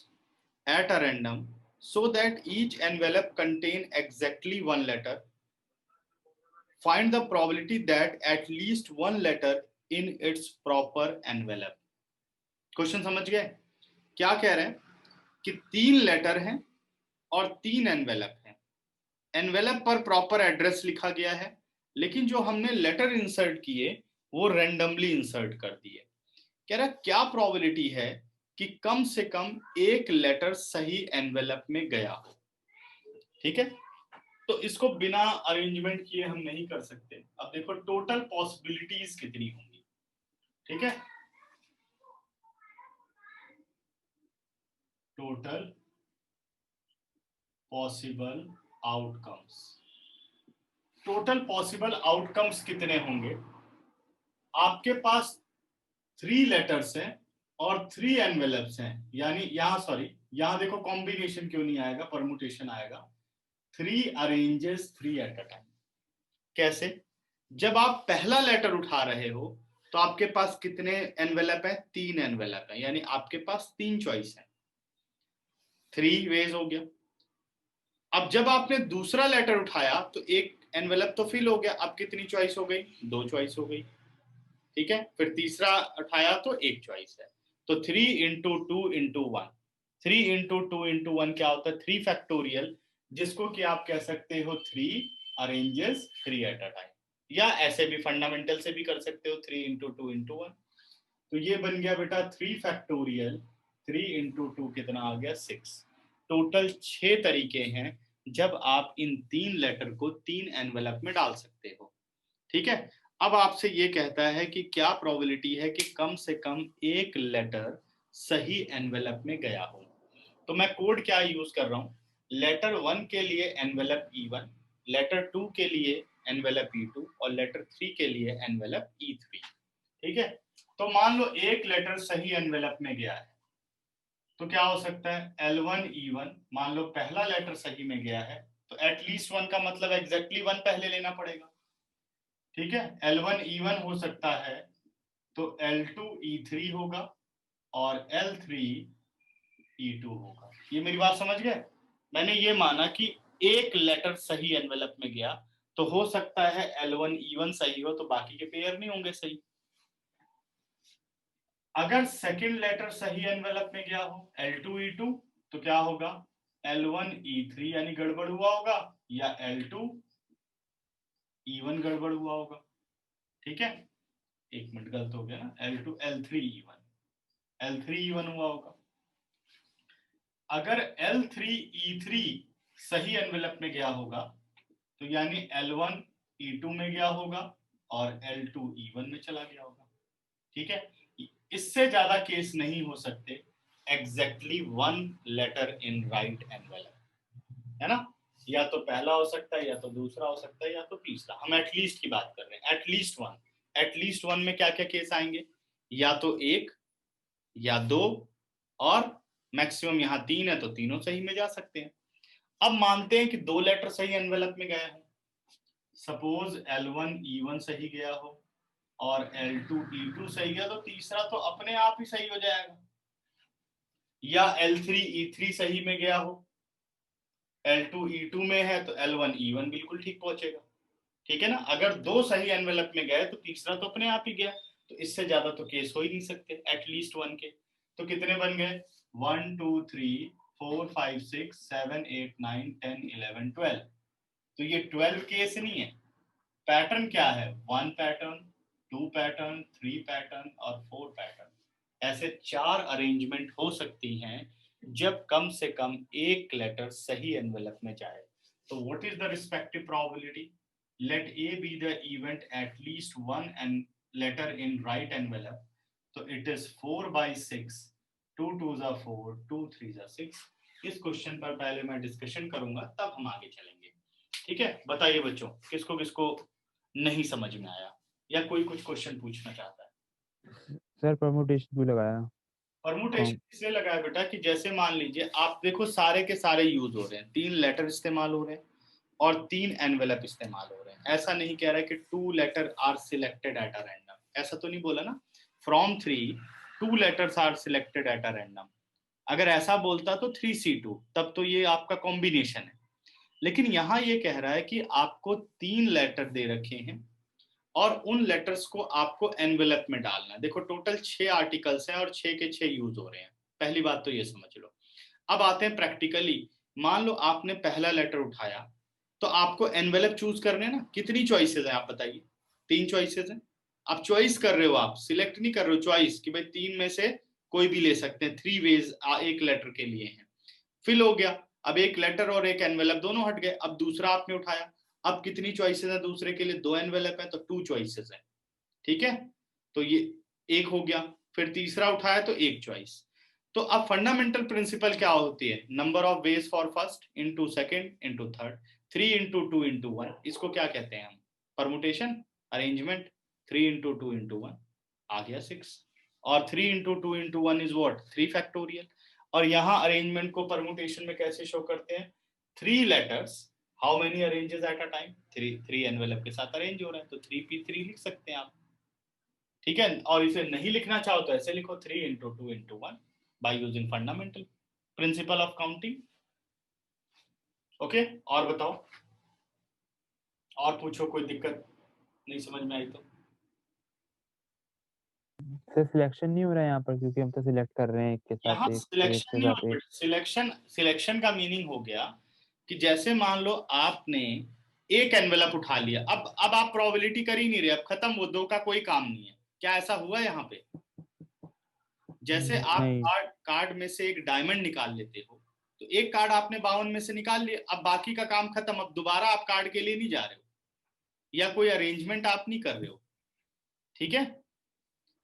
at a random so that each envelope contain exactly one letter. Find the probability that at least one letter in its proper envelope. Question समझ गए? क्या कह रहे हैं कि 3 लेटर हैं और 3 एनवेलप हैं। एनवेलप पर प्रॉपर एड्रेस लिखा गया है, लेकिन जो हमने लेटर इंसर्ट किए वो रैंडमली इंसर्ट कर दिए। कह रहा क्या प्रोबेबिलिटी है कि कम से कम एक लेटर सही एनवेलप में गया हो, ठीक है? तो इसको बिना अरेंजमेंट किए हम नहीं कर सकते। अब देखो टोटल पॉसिबिलिटीज कितनी होंगी, ठीक है? Total possible outcomes, total possible outcomes कितने होंगे? आपके पास 3 लेटर्स हैं और 3 एनवेलप्स हैं, यानी यहां देखो कॉम्बिनेशन क्यों नहीं आएगा, परमुटेशन आएगा। 3 अरेंजेस 3 एट अ टाइम। कैसे? जब आप पहला लेटर उठा रहे हो तो आपके पास कितने एनवेलप है? 3 एनवेलप है, यानी आपके पास 3 चॉइस है, 3 वेज हो गया। अब जब आपने दूसरा लेटर उठाया तो एक एनवेलप तो फिल हो गया, अब कितनी चॉइस हो गई? 2 चॉइस हो गई, ठीक है? फिर तीसरा उठाया तो 1 चॉइस है, तो 3 इंटू 2 इंटू 1, 3 इंटू 2 इंटू 1 क्या होता है? 3 फैक्टोरियल, जिसको कि आप कह सकते हो 3 अरेंजेस 3 एट अ टाइम, या ऐसे भी फंडामेंटल से भी कर सकते हो 3 इंटू 2 इंटू 1। तो ये बन गया बेटा 3 फैक्टोरियल, 3 इंटू 2 कितना आ गया? 6। टोटल 6 तरीके हैं जब आप इन 3 लेटर को 3 एनवेलप में डाल सकते हो, ठीक है? अब आपसे ये कहता है कि क्या प्रोबेबिलिटी है कि कम से कम एक लेटर सही एनवेलप में गया हो। तो मैं कोड क्या यूज कर रहा हूं? लेटर 1 के लिए एनवेलप E1, लेटर 2 के लिए एनवेलप E2 और लेटर 3 के लिए एनवेलप E3, ठीक है? तो मान लो एक लेटर सही एनवेलप में गया है, तो क्या हो सकता है? L1 E1, मान लो पहला लेटर सही में गया है तो एटलीस्ट 1 का मतलब एग्जैक्टली 1 पहले लेना पड़ेगा, ठीक है? L1 E1 हो सकता है तो L2 E3 होगा और L3 E2 होगा। ये मेरी बात समझ गए? मैंने ये माना कि एक लेटर सही एनवेलप में गया तो हो सकता है L1 E1 सही हो तो बाकी के पेयर नहीं होंगे सही। अगर सेकंड लेटर सही एनवेलप में गया हो L2 E2 तो क्या होगा? L1 E3 यानी गड़बड़ हुआ होगा, या L2 E1 गड़बड़ हुआ होगा, ठीक है? एक मिनट गलत हो गया ना, L2 L3 E1, L3 E1 हुआ होगा। अगर L3 E3 सही एनवेलप में गया होगा तो यानी L1 E2 में गया होगा और L2 E1 में चला गया होगा, ठीक है? इससे ज्यादा केस नहीं हो सकते exactly 1 letter in right envelope, है ना? या तो पहला हो सकता है, या तो दूसरा हो सकता है, या तो तीसरा। हम एटलीस्ट की बात कर रहे हैं, एटलीस्ट 1। एटलीस्ट 1 में क्या क्या केस आएंगे? या तो 1 या 2 और मैक्सिमम यहाँ 3 है तो तीनों सही में जा सकते हैं। अब मानते हैं कि 2 लेटर सही एनवेलप में गए हैं, सपोज L1 E1 सही गया हो और L2 E2 सही गया, तो तीसरा तो अपने आप ही सही हो जाएगा। या L3 E3 सही में गया हो, L2 E2 में है तो L1 E1 बिल्कुल ठीक पहुंचेगा, ठीक है ना? अगर 2 सही एनवेलप में गए तो तीसरा तो अपने आप ही गया, तो इससे ज्यादा तो केस हो ही नहीं सकते एटलीस्ट 1 के। तो कितने बन गए? 1 2 3 4 5 6 7 8 9 10 11 12। तो ये 12 केस नहीं है। पैटर्न क्या है? 1 पैटर्न, 2 पैटर्न, 3 पैटर्न और 4 पैटर्न। ऐसे 4 अरेंजमेंट हो सकती हैं जब कम से कम एक लेटर सही एनवेलप में जाए। तो what is the respective probability? let A be the event at least one and letter in right envelope. तो it is 4/6, 2 2s are 4, 2 3s are 6. इस क्वेश्चन पर पहले मैं डिस्कशन करूंगा, तब हम आगे चलेंगे। ठीक है, बताइए बच्चों, किसको किसको नहीं समझ में आया या कोई कुछ क्वेश्चन पूछना चाहता है? सर परमुटेशन क्यों लगाया? परमुटेशन इसलिए लगाया बेटा कि जैसे मान लीजिए आप देखो सारे के सारे यूज हो रहे हैं, 3 लेटर इस्तेमाल हो रहे हैं और 3 एनवेलप इस्तेमाल हो रहे हैं। ऐसा नहीं कह रहा है कि 2 letter are selected at a random, ऐसा तो नहीं बोला ना। From 3 2 letters are selected at a random. अगर ऐसा बोलता तो 3C2, तब तो ये आपका कॉम्बिनेशन है। लेकिन यहाँ ये कह रहा है कि आपको 3 लेटर दे रखे हैं और उन लेटर्स को आपको एनवेलप में डालना है। देखो टोटल 6 आर्टिकल्स हैं और 6 के 6 यूज हो रहे हैं। पहली बात तो ये समझ लो। अब आते हैं प्रैक्टिकली। मान लो आपने पहला लेटर उठाया तो आपको एनवेलप चूज करने हैं ना। कितनी चॉइसेस हैं आप बताइए? 3 चॉइसेस हैं। आप चॉइस कर रहे हो, आप सिलेक्ट नहीं कर रहे हो, चॉइस कि भाई 3 में से कोई भी ले सकते हैं। 3 वेज एक लेटर के लिए हैं। फिल हो गया। अब एक लेटर और एक एनवेलप दोनों हट गए। अब दूसरा आपने उठाया, अब कितनी चॉइसेस है दूसरे के लिए? 2 एनवेलप है तो 2 चॉइसेस है। ठीक है, तो ये एक हो गया। फिर तीसरा उठाया तो एक चॉइस। तो अब फंडामेंटल प्रिंसिपल क्या होती है? Number of ways for first into second into third, 3 into 2 into 1। इसको क्या कहते हैं हम? Permutation, arrangement. 3 इंटू 2 इंटू 1 आ गया 6, और 3 into 2 into 1 is what? 3 factorial. और यहाँ अरेंजमेंट को परमुटेशन में कैसे शो करते हैं? 3 letters, how many arranges at a time? 3 envelope के साथ अरेंज हो रहे हैं तो 3p3 लिख सकते हैं आप। ठीक है, और इसे नहीं लिखना चाहो तो ऐसे लिखो 3 into 2 into 1 by using fundamental principle of counting. Okay, और बताओ, और पूछो, कोई दिक्कत नहीं समझ में आई तो? सर सिलेक्शन नहीं हो रहा है यहाँ पर, क्योंकि हम तो सिलेक्ट कर रहे हैं एक के यहाँ साथ एक, एक सिलेक्शन के नहीं साथ हो, एक। सिलेक्शन का मीनिंग हो गया कि जैसे मान लो आपने एक एनवेलप उठा लिया, अब आप प्रोबेबिलिटी कर ही नहीं रहे, अब खत्म, वो 2 का कोई काम नहीं है। क्या ऐसा हुआ यहाँ पे? जैसे आप नहीं कार्ड में से एक डायमंड निकाल लेते हो, तो एक कार्ड आपने 52 में से निकाल लिया, अब बाकी का काम खत्म। अब दोबारा आप कार्ड के लिए नहीं जा रहे हो या कोई अरेंजमेंट आप नहीं कर रहे हो। ठीक है,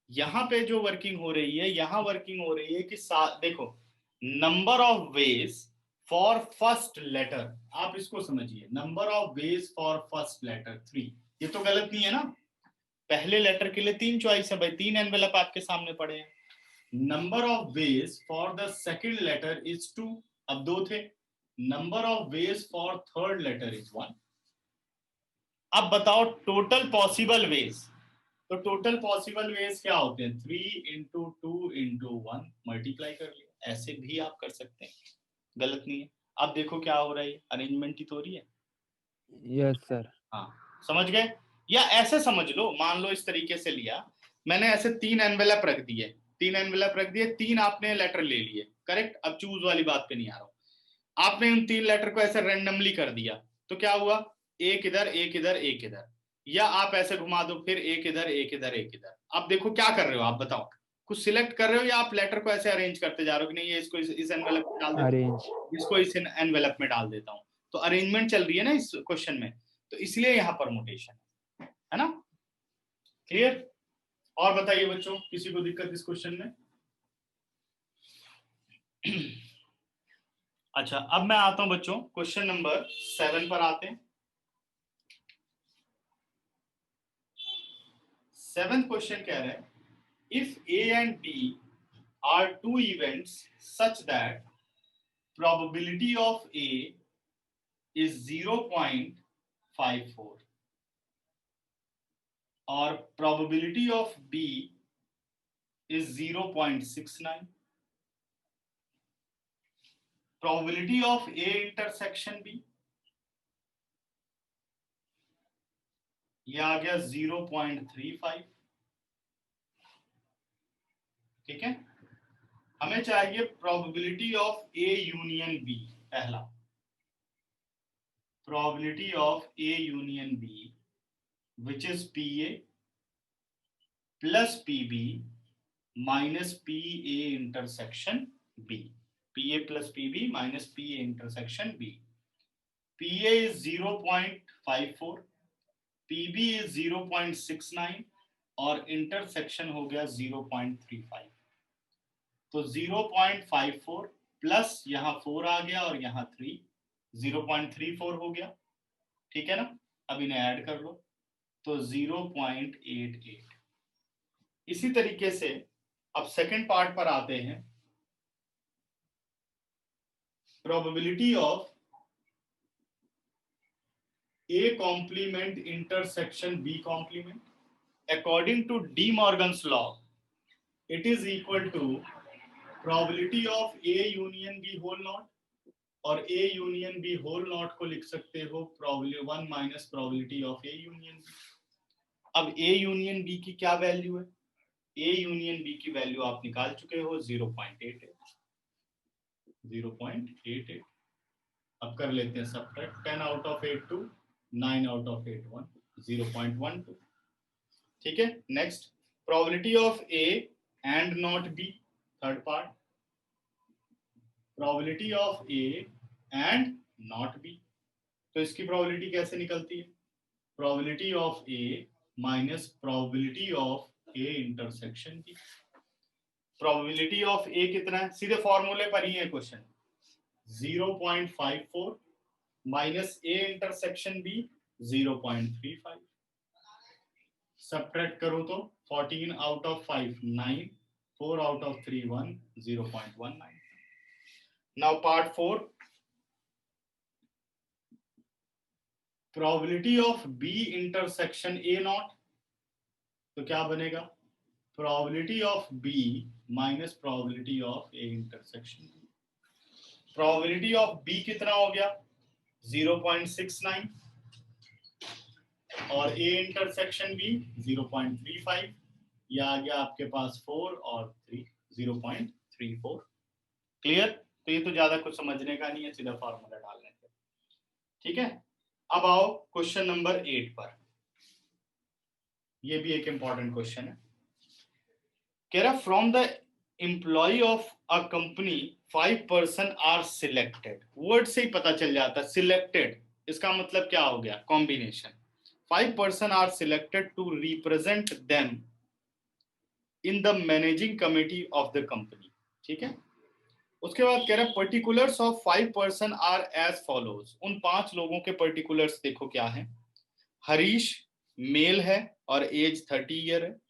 यहां पे जो वर्किंग हो रही है, यहां वर्किंग हो रही है कि देखो, number of ways for first letter, आप इसको समझिए, number of ways for first letter 3। ये तो गलत नहीं है ना? पहले लेटर के लिए 3 चॉइस है भाई, 3 एनवेलप आपके सामने पड़े हैं। Number of ways for the second letter is 2, अब 2 थे। Number of ways for third letter is 1। अब बताओ टोटल पॉसिबल वेज। तो टोटल पॉसिबल वेज क्या होते हैं? 3 इंटू 2 इंटू 1 मल्टीप्लाई कर लिया। ऐसे भी आप कर सकते हैं, गलत नहीं है। अब देखो क्या हो रहा है, अरेंजमेंट ही तो हो रही है। Yes sir. हाँ, समझ गए? या ऐसे समझ लो, मान लो इस तरीके से लिया मैंने, ऐसे 3 एनवेलप रख दिए, 3 एनवेलप रख दिए, 3 आपने लेटर ले लिए, करेक्ट। अब चूज वाली बात पे नहीं आ रहा हूं। आपने उन 3 लेटर को ऐसे रैंडमली कर दिया, तो क्या हुआ? एक इधर, एक इधर, एक इधर, या आप ऐसे घुमा दो, फिर एक इधर, एक इधर, एक इधर। अब देखो क्या कर रहे हो आप, बताओ, कुछ सिलेक्ट कर रहे हो या आप लेटर को ऐसे अरेंज करते जा रहे हो कि नहीं ये इसको इस एनवेलप में डाल देता हूं, अरेंज। इसको इस एनवेलप में डाल देता हूं। तो अरेंजमेंट चल रही है ना इस क्वेश्चन में, तो इसलिए यहाँ परमुटेशन है ना। क्लियर? और बताइए बच्चों, किसी को दिक्कत इस क्वेश्चन में? अच्छा, अब मैं आता हूं बच्चों क्वेश्चन नंबर 7 पर आते हैं। 7th क्वेश्चन कह रहा है, if A and B are 2 events such that probability of A is 0.54 or probability of B is 0.69, probability of A intersection B, ये आ गया 0.35। ठीक है, हमें चाहिए probability of A union B। पहला, probability of A union B which is PA plus PB minus PA intersection B. PA plus PB minus PA intersection B. PA is 0.54 PB is 0.69 और इंटरसेक्शन हो गया 0.35। तो 0.54 प्लस यहाँ 4 आ गया और यहाँ 3, 0.34 हो गया। ठीक है ना, अब इन्हें ऐड कर लो तो 0.88। इसी तरीके से अब सेकंड पार्ट पर आते हैं। Probability of A complement intersection B complement according to De Morgan's law, it is equal to probability of A union B whole not, और A union B whole not को लिख सकते हो probability 1 minus probability of A union B। अब A union B की क्या वैल्यू है? A union B की वैल्यू आप निकाल चुके हो 0.88। 0.88 अब कर लेते हैं subtract. 10 out of 8 2, 9 out of 8 1, 0.12। ठीक है, next probability of A and not B, third part, probability of A and not B। तो इसकी प्रोबेबिलिटी कैसे निकलती है? Probability of A minus probability of A intersection B। Probability of A कितना है? सीधे फॉर्मूले पर ही है question. 0.54 minus A intersection B 0.35। Subtract करो तो 14 out of 5 9, 4 out of 3 1, 0.19। Now part 4, probability of B intersection A not. तो क्या बनेगा? Probability of B minus probability of A intersection B। Probability of B कितना हो गया? 0.69 और A इंटरसेक्शन B 0.35। यह आ गया आपके पास 4 और 3, 0.34। क्लियर? तो ये तो ज्यादा कुछ समझने का नहीं है, सीधा फॉर्मूला डालने से। ठीक है, अब आओ क्वेश्चन नंबर 8 पर। ये भी एक इंपॉर्टेंट क्वेश्चन है। कह रहा from the employ of a company 5 person are selected. Word से ही पता चल जाता है सिलेक्टेड, इसका मतलब क्या हो गया? Combination. 5 person are selected to represent them in the managing committee of the company. ठीक है, उसके बाद कह रहा है particulars of 5 person are as follows. उन 5 लोगों के पर्टिकुलर्स देखो क्या है। हरीश मेल है और एज 30 ईयर है।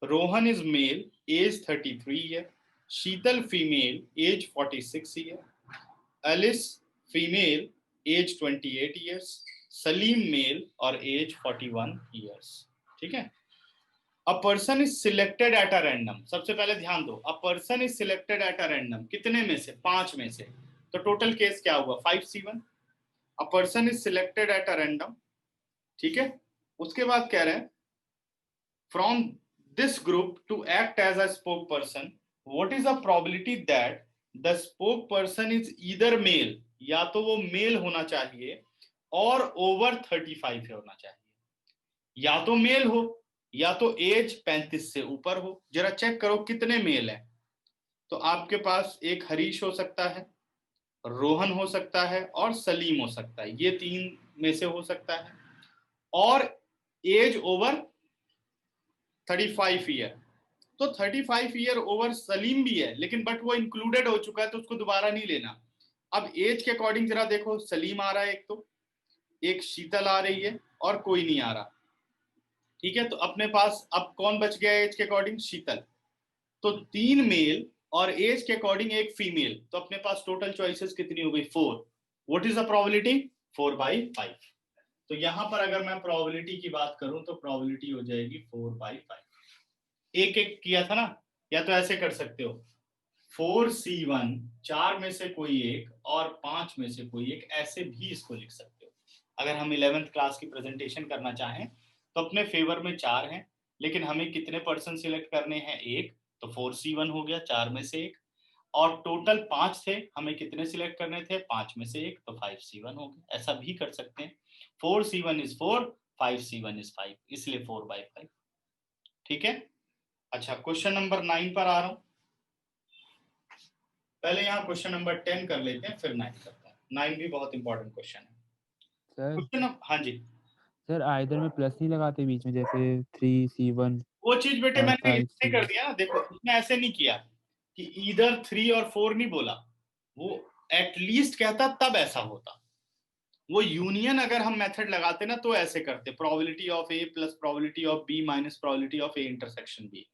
Rohan is male, age 33 year. Sheetal female, age 46 year. Alice female, age 28 years. Salim male और एज 41 ईयर्स। ठीक है, a person is selected at a random. सबसे पहले ध्यान दो, a person is selected at a random. कितने में से? 5 में से। तो टोटल केस क्या हुआ? 5C1। A person is selected at a random. ठीक है, उसके बाद कह रहे हैं from this group to act as a spoke person, what is the probability that the spoke person is either male, या तो वो मेल होना चाहिए और ओवर 35 होना चाहिए, या तो मेल हो या तो एज 35 से ऊपर हो। जरा चेक करो कितने मेल हैं। तो आपके पास एक हरीश हो सकता है, रोहन हो सकता है और सलीम हो सकता है। ये 3 में से हो सकता है। और एज ओवर 35 ईयर। तो 35 ईयर ओवर सलीम भी है, लेकिन बट वो इंक्लूडेड हो चुका है तो उसको दोबारा नहीं लेना। अब एज के अकॉर्डिंग जरा देखो, सलीम आ रहा है एक, तो एक शीतल आ रही है और कोई नहीं आ रहा। ठीक है, तो अपने पास अब कौन बच गया एज के अकॉर्डिंग? शीतल। तो 3 मेल और एज के अकॉर्डिंग एक फीमेल, तो अपने पास टोटल चॉइसेस कितनी हो गई? 4। What is the probability? 4/5। तो यहां पर अगर मैं प्रोबेबिलिटी की बात करूं तो प्रोबेबिलिटी हो जाएगी 4/5। एक एक किया था ना, या तो ऐसे कर सकते हो 4C1, 4 में से कोई एक और 5 में से कोई एक, ऐसे भी इसको लिख सकते हो। अगर हम 11th क्लास की प्रेजेंटेशन करना चाहें तो अपने फेवर में 4 हैं, लेकिन हमें कितने पर्सन सिलेक्ट करने हैं? एक। तो 4C1 हो गया, 4 में से एक। और टोटल 5 थे, हमें कितने सिलेक्ट करने थे? 5 में से एक, तो 5C1 हो गया। ऐसा भी कर सकते हैं। 4C1 इज 4, 5C1 इज 5, इसलिए 4/5। ठीक है, अच्छा क्वेश्चन नंबर 9 पर आ रहा हूं। पहले यहाँ क्वेश्चन नंबर 10 कर लेते हैं, फिर 9 करते हैं। 9 भी बहुत इंपॉर्टेंट क्वेश्चन है। सर क्वेश्चन हाँ जी। सर आइदर में प्लस नहीं लगाते बीच में, जैसे 3C1 वो चीज बेटे और मैंने इसने 5C। कर दिया ना, देखो इसने ऐसे नहीं किया कि इधर 3 और 4 नहीं बोला, वो एटलीस्ट कहता तब ऐसा होता। वो यूनियन अगर हम मेथड लगाते ना तो ऐसे करते, probability of A plus probability of B minus probability of A intersection B.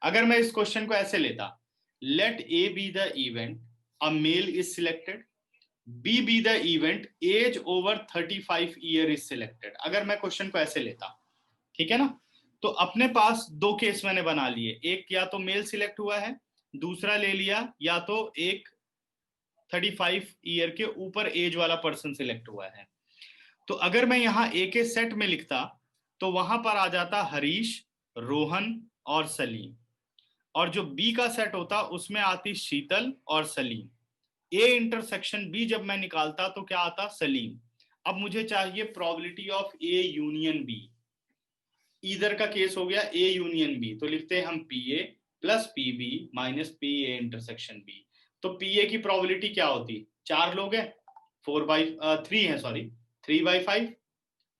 अगर मैं इस क्वेश्चन को ऐसे लेता, let A B the event a male is selected, B be the event age over 35 year is selected, अगर मैं क्वेश्चन को ऐसे लेता, ठीक है ना, तो अपने पास दो केस मैंने बना लिए, एक या तो मेल सिलेक्ट हुआ है, दूसरा ले लिया या तो एक 35 ईयर के ऊपर एज वाला पर्सन सिलेक्ट हुआ है। तो अगर मैं यहां ए के सेट में लिखता तो वहां पर आ जाता हरीश, रोहन और सलीम, और जो बी का सेट होता उसमें आती शीतल और सलीम। ए इंटरसेक्शन बी जब मैं निकालता तो क्या आता, सलीम। अब मुझे चाहिए probability of A union B, इधर का केस हो गया ए यूनियन बी, तो लिखते हैं हम P A plus P B minus P A intersection B. तो पी ए की प्रोबेबिलिटी क्या होती, 4 लोग हैं, 3 है सॉरी 3/5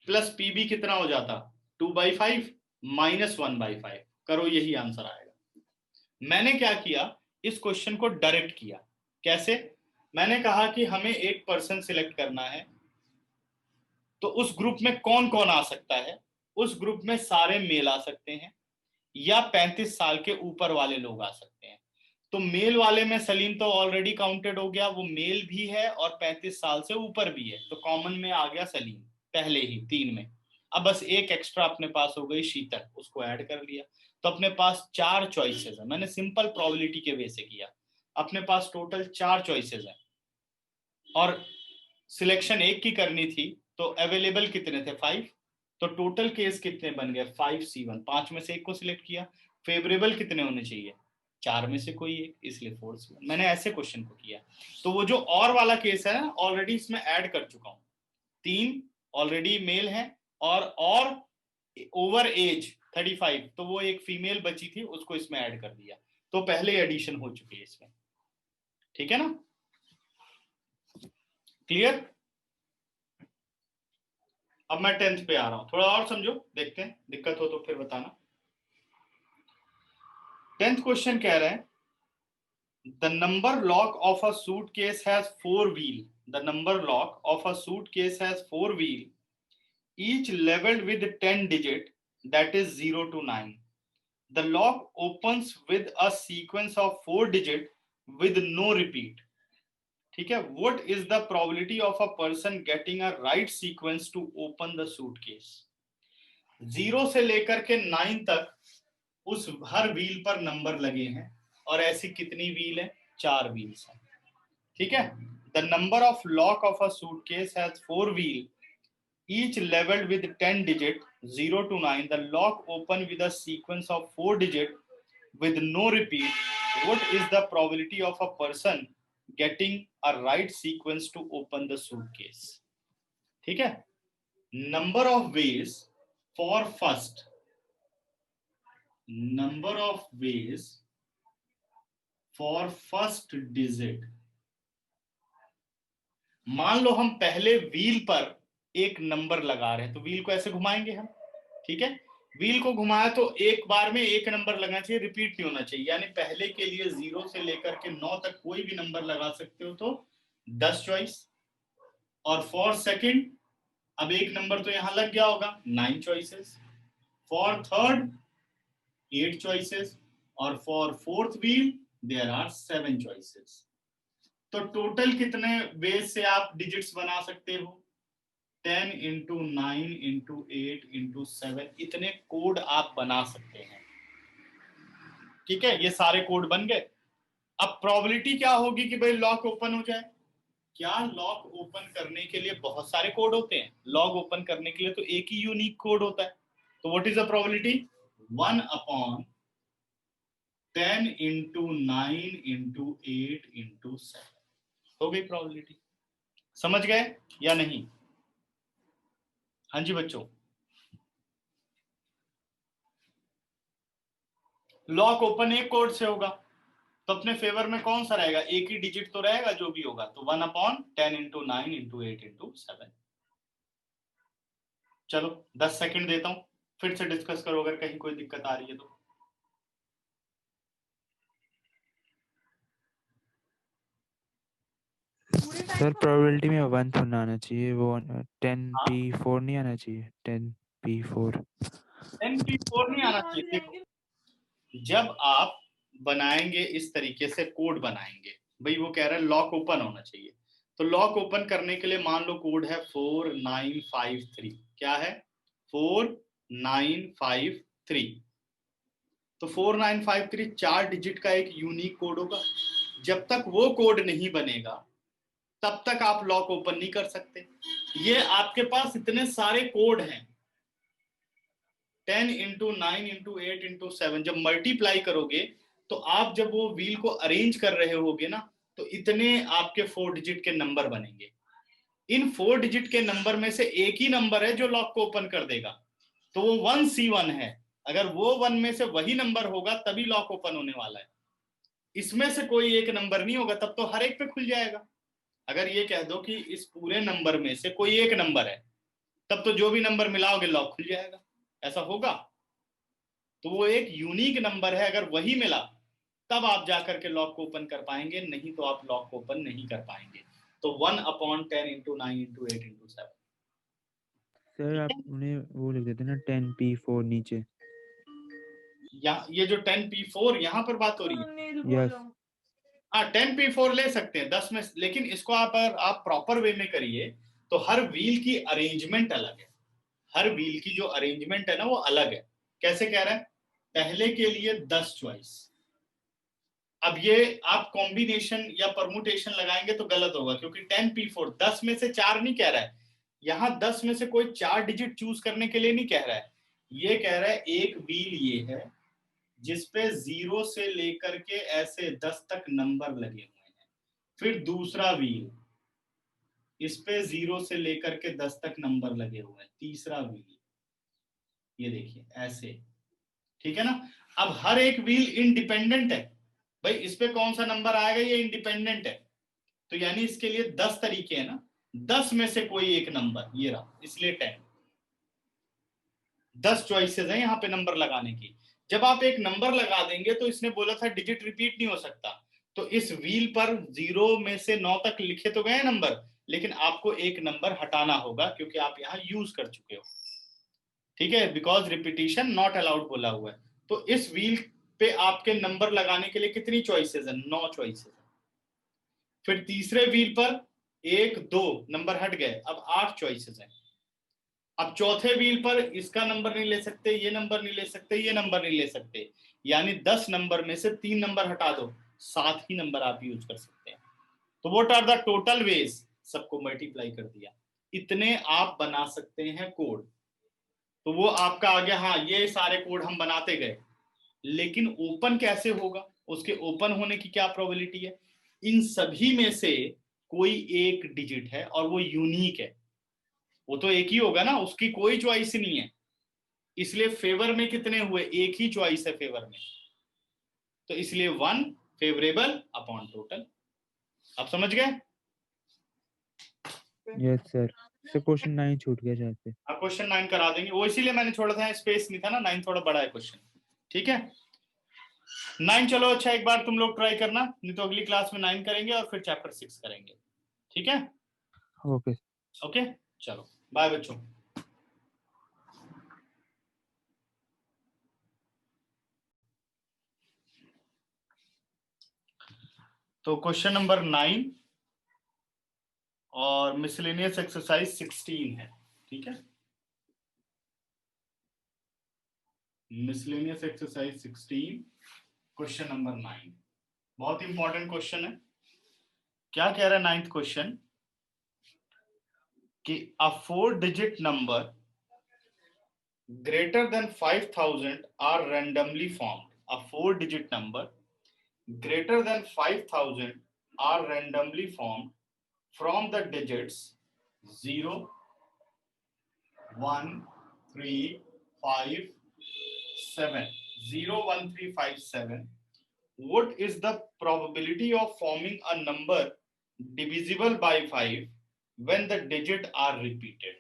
प्लस पी बी कितना हो जाता 2/5 माइनस 1/5, करो यही आंसर आएगा। मैंने क्या किया, इस क्वेश्चन को डायरेक्ट किया। कैसे, मैंने कहा कि हमें एक पर्सन सिलेक्ट करना है, तो उस ग्रुप में कौन कौन आ सकता है, उस ग्रुप में सारे मेल आ सकते हैं या 35 साल के ऊपर वाले लोग आ सकते हैं। तो मेल वाले में सलीम तो ऑलरेडी काउंटेड हो गया, वो मेल भी है और 35 साल से ऊपर भी है, तो कॉमन में आ गया सलीम पहले ही 3 में। अब बस एक एक्स्ट्रा अपने पास हो गई शीतल, उसको ऐड कर लिया, तो अपने पास 4 चॉइसेस है। मैंने सिंपल प्रोबेबिलिटी के वे से किया, अपने पास टोटल 4 चॉइसेस है और सिलेक्शन एक की करनी थी, तो अवेलेबल कितने थे 5, तो टोटल केस कितने बन गए 5C1, 5 में से एक को सिलेक्ट किया। फेवरेबल कितने होने चाहिए, 4 में से कोई एक, इसलिए 4C1। मैंने ऐसे क्वेश्चन को किया। तो वो जो और वाला केस है ना, ऑलरेडी इसमें ऐड कर चुका हूं, 3 ऑलरेडी मेल है और ओवर एज 35, तो वो एक फीमेल बची थी, उसको इसमें ऐड कर दिया, तो पहले एडिशन हो चुकी है इसमें। ठीक है ना, क्लियर। अब मैं 10th पे आ रहा हूं, थोड़ा और समझो, देखते हैं, दिक्कत हो तो फिर बताना। 10th क्वेश्चन कह रहे हैं, the number lock of a suitcase has 4 wheel, the number lock of a suitcase has 4 wheel, each leveled with 10 digit, that is 0 to 9. The lock opens with a sequence of 4 digit with no repeat. ठीक है, what is the probability of a person getting a right sequence to open the suitcase? 0 से लेकर के 9 तक उस हर व्हील पर नंबर लगे हैं, और ऐसी कितनी व्हील है, 4 व्हील्स हैं। ठीक है, the number of lock of a suitcase has 4 wheel, each leveled with 10 digit 0 to 9. The lock open with a sequence of 4 digit with no repeat. What is the probability of a person getting a right sequence to open the suitcase? ठीक है, number of ways for first, number of ways for first digit। मान लो हम पहले व्हील पर एक नंबर लगा रहे हैं, तो व्हील को ऐसे घुमाएंगे हम, ठीक है, व्हील को घुमाया तो एक बार में एक नंबर लगना चाहिए, रिपीट नहीं होना चाहिए, यानी पहले के लिए 0 से लेकर के 9 तक कोई भी नंबर लगा सकते हो, तो 10 चॉइस। और फॉर सेकंड, अब एक नंबर तो यहां लग गया होगा, 9 चॉइसेस। फॉर थर्ड 8 चॉइसेस, और for fourth wheel there are 7 choices. तो टोटल कितने वेज से आप डिजिट्स बना सकते हो, 10 into 9 into 8 into 7, इतने कोड आप बना सकते हैं। ठीक है, ये सारे कोड बन गए। अब प्रोबेबिलिटी क्या होगी कि भाई लॉक ओपन हो जाए, क्या लॉक ओपन करने के लिए बहुत सारे कोड होते हैं, लॉक ओपन करने के लिए तो एक ही यूनिक कोड होता है, तो what is the probability, 1/10 into 9 into 8 into 7 हो गई प्रोबेबिलिटी। समझ गए या नहीं? हाँ जी बच्चों, लॉक ओपन एक कोड से होगा, तो अपने फेवर में कौन सा रहेगा, एक ही डिजिट तो रहेगा जो भी होगा, तो 1/10 into 9 into 8 into 7। चलो 10 सेकंड देता हूँ, फिर से डिस्कस करो अगर कहीं कोई दिक्कत आ रही है तो। सर प्रोबेबिलिटी में 1 तो ना आना चाहिए, वो 10p4 नहीं आना चाहिए, 10p4। 10p4 नहीं आना चाहिए। देखो जब आप बनाएंगे इस तरीके से कोड बनाएंगे, भाई वो कह रहा है लॉक ओपन होना चाहिए, तो लॉक ओपन करने के लिए मान लो कोड है 4953। क्या है? 4953। तो 4953 4 डिजिट का एक यूनिक कोड होगा। जब तक वो कोड नहीं बनेगा तब तक आप लॉक ओपन नहीं कर सकते। ये आपके पास इतने सारे कोड हैं, 10 इंटू 9 इंटू 8 इंटू 7, जब मल्टीप्लाई करोगे तो आप जब वो व्हील को अरेंज कर रहे होगे ना, तो इतने आपके 4 डिजिट के नंबर बनेंगे। इन 4 डिजिट के नंबर में से एक ही नंबर है जो लॉक को ओपन कर देगा, तो वो 1C1 है। अगर वो 1 में से वही नंबर होगा तभी लॉक ओपन होने वाला है। इसमें से कोई एक नंबर नहीं होगा, तब तो हर एक पे खुल जाएगा। अगर ये कह दो कि इस पूरे नंबर में से कोई एक नंबर है, तब तो जो भी नंबर मिलाओगे लॉक खुल जाएगा। ऐसा होगा? तो वो एक यूनिक नंबर है, अगर वही मिला तब आप जाकर के लॉक को ओपन कर पाएंगे, नहीं तो आप लॉक को ओपन नहीं कर पाएंगे। तो 1/10 इंटू 9 इंटू 8 इंटू 7। सर आप उन्हें वो लिख देते ना 10p4 नीचे। ये जो 10p4 यहाँ पर बात हो रही है, यस। हाँ 10p4 ले सकते हैं 10 में, लेकिन इसको आप प्रॉपर वे में करिए तो हर व्हील की अरेंजमेंट अलग है। हर व्हील की जो अरेंजमेंट है ना वो अलग है। कैसे कह रहे हैं? पहले के लिए 10 चॉइस। अब ये आप कॉम्बिनेशन या परमुटेशन लगाएंगे तो गलत होगा, क्योंकि 10p4 10 में से 4 नहीं कह रहा है। यहां 10 में से कोई 4 डिजिट चूज करने के लिए नहीं कह रहा है। ये कह रहा है एक व्हील ये है जिसपे 0 से लेकर के ऐसे 10 तक नंबर लगे हुए हैं। फिर दूसरा व्हील, इस पे 0 से लेकर के 10 तक नंबर लगे हुए हैं। तीसरा व्हील, ये देखिए ऐसे, ठीक है ना। अब हर एक व्हील इंडिपेंडेंट है, भाई इस पे कौन सा नंबर आएगा ये इंडिपेंडेंट है। तो यानी इसके लिए 10 तरीके हैं ना, 10 में से कोई एक नंबर ये रहा, इसलिए 10। 10 चॉइसेस हैं यहाँ पे नंबर लगाने की। जब आप एक नंबर लगा देंगे तो इसने बोला था डिजिट रिपीट नहीं हो सकता, तो इस व्हील पर 0 में से 9 तक लिखे तो गए नंबर, लेकिन आपको एक नंबर हटाना होगा क्योंकि आप यहाँ यूज कर चुके हो। ठीक है, बिकॉज रिपीटिशन नॉट अलाउड बोला हुआ है। तो इस व्हील पे आपके नंबर लगाने के लिए कितनी चॉइसेस है? 9 चॉइसेस है। फिर तीसरे व्हील पर 1 2 नंबर हट गए, अब 8 चॉइसेस है। अब चौथे व्हील पर इसका नंबर नहीं ले सकते, ये नंबर नहीं ले सकते, ये नंबर नहीं ले सकते, यानी 10 नंबर में से 3 नंबर हटा दो, 7 ही नंबर आप यूज कर सकते हैं। तो what are the total ways? सबको मल्टीप्लाई कर दिया। इतने आप बना सकते हैं कोड। तो वो आपका आ गया। हाँ ये सारे कोड हम बनाते गए, लेकिन ओपन कैसे होगा? उसके ओपन होने की क्या प्रोबेबिलिटी है? इन सभी में से कोई एक डिजिट है और वो यूनिक है, वो तो एक ही होगा ना, उसकी कोई चॉइस नहीं है। इसलिए फेवर में कितने हुए? एक ही चॉइस है फेवर में, तो इसलिए 1 फेवरेबल अपॉन टोटल। आप समझ गए? Yes sir. सर क्वेश्चन 9 छूट गया शायद से। आप क्वेश्चन 9 करा देंगे, वो इसीलिए मैंने छोड़ा था, स्पेस नहीं था ना, 9 थोड़ा बड़ा है क्वेश्चन। ठीक है 9 चलो अच्छा एक बार तुम लोग ट्राई करना, नहीं तो अगली क्लास में 9 करेंगे और फिर चैप्टर 6 करेंगे। ठीक है ओके। ओके चलो बाय बच्चों। तो क्वेश्चन नंबर 9 और मिसलेनियस एक्सरसाइज 16 है। ठीक है मिसलेनियस एक्सरसाइज 16 क्वेश्चन नंबर 9 बहुत इंपॉर्टेंट क्वेश्चन है। क्या कह रहा है 9th क्वेश्चन कि अ 4 digit number greater than 5000 are randomly formed. A 4 digit number greater than 5000 are randomly formed from the digits 0 1 3 5 7 0 1 3 5 7. What is the probability of forming a number divisible by 5 when the digits are repeated?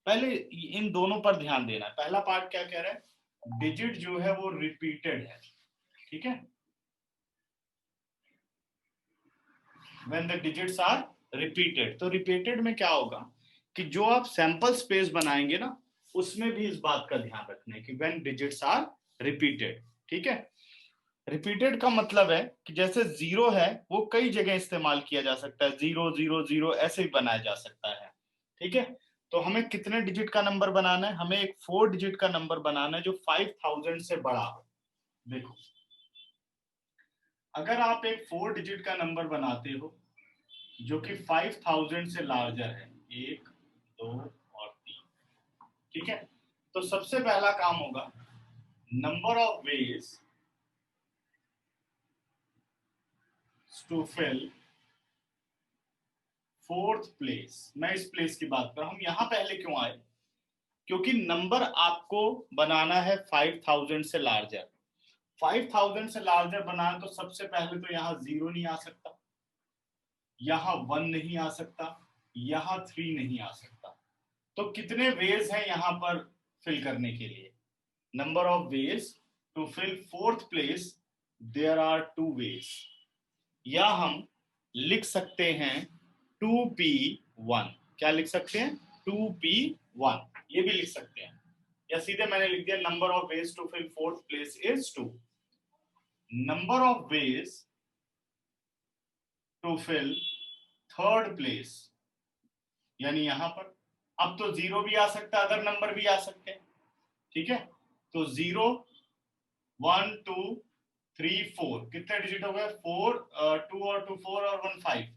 पहले इन दोनों पर ध्यान देना है। पहला पार्ट क्या कह रहा है, डिजिट जो है वो रिपीटेड है, ठीक है, when the digits are repeated. तो रिपीटेड में क्या होगा कि जो आप सैंपल स्पेस बनाएंगे ना, उसमें भी इस बात का ध्यान रखना है कि व्हेन डिजिट्स आर रिपीटेड, ठीक है। रिपीटेड का मतलब है कि जैसे जीरो है वो कई जगह इस्तेमाल किया जा सकता है, 0 0 0 ऐसे भी बनाया जा सकता है, ठीक है। तो हमें कितने डिजिट का नंबर बनाना है, हमें एक 4 डिजिट का नंबर बनाना है जो 5000 से बड़ा हो। देखो अगर आप एक 4 डिजिट का नंबर बनाते हो जो कि 5000 से लार्जर है, 1 2 और 3, ठीक है, तो सबसे पहला काम होगा number of ways to fill 4th place. मैं इस प्लेस की बात कर रहा हूं, यहां पहले क्यों आए, क्योंकि नंबर आपको बनाना है 5000 से लार्जर। 5000 से लार्जर बनाना तो सबसे पहले तो यहाँ 0 नहीं आ सकता, यहाँ 1 नहीं आ सकता, यहाँ 3 नहीं आ सकता। तो कितने वेज हैं यहाँ पर फिल करने के लिए, number of ways to fill 4th place, there are 2 ways, या हम लिख सकते हैं 2p1। क्या लिख सकते हैं, 2p1, ये भी लिख सकते हैं, या सीधे मैंने लिख दिया number of ways to fill 4th place is 2। Number of ways to fill 3rd place, यानी यहां पर अब तो 0 भी आ सकता है, अदर नंबर भी आ सकते हैं, ठीक है। तो 0 1 2 3 4 कितने डिजिट हो गए, 4 2 और 2 4 और 1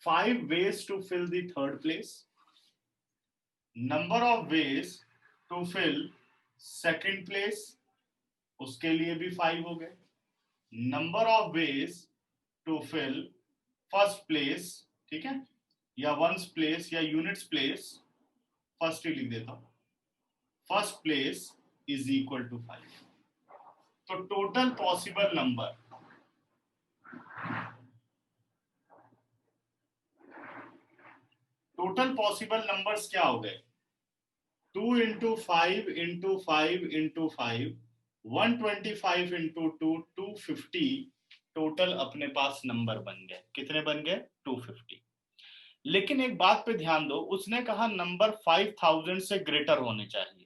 5 ways to fill the 3rd place. Number of ways to fill 2nd place, उसके लिए भी 5 हो गए। Number of ways to fill 1st place, ठीक है, या 1's प्लेस या यूनिट्स प्लेस, फर्स्ट ही लिख देता हूं, 1st place is equal to 5। तो total possible number, total possible numbers क्या हो गए, 2 into 5 into 5 into 5, 125 into 2, 250 total अपने पास नंबर बन गए। कितने बन गए, 250। लेकिन एक बात पे ध्यान दो, उसने कहा नंबर 5000 से ग्रेटर होने चाहिए।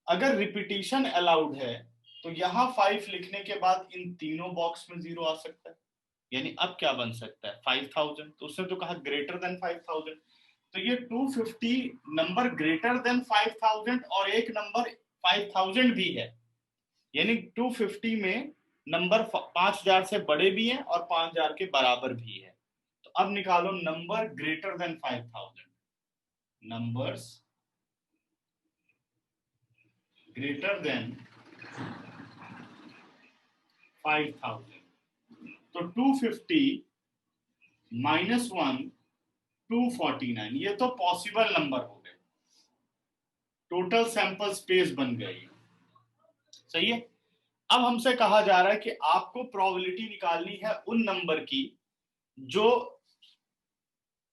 अगर रिपीटिशन अलाउड है तो यहाँ 5 लिखने के बाद इन तीनों बॉक्स में 0 आ सकता है, यानी अब क्या बन सकता है 5000, तो उसने तो कहा ग्रेटर देन 5000, तो ये 250 नंबर ग्रेटर देन 5000 और एक नंबर 5000 भी है, यानी 250 में नंबर 5000 से बड़े भी हैं और 5000 के बराबर भी है। तो अब निकालो number greater than 5000, numbers greater than 5000। तो 250 माइनस 1 249, ये तो पॉसिबल नंबर हो गए, टोटल सैंपल स्पेस बन गई, सही है। अब हमसे कहा जा रहा है कि आपको प्रोबेबिलिटी निकालनी है उन नंबर की जो,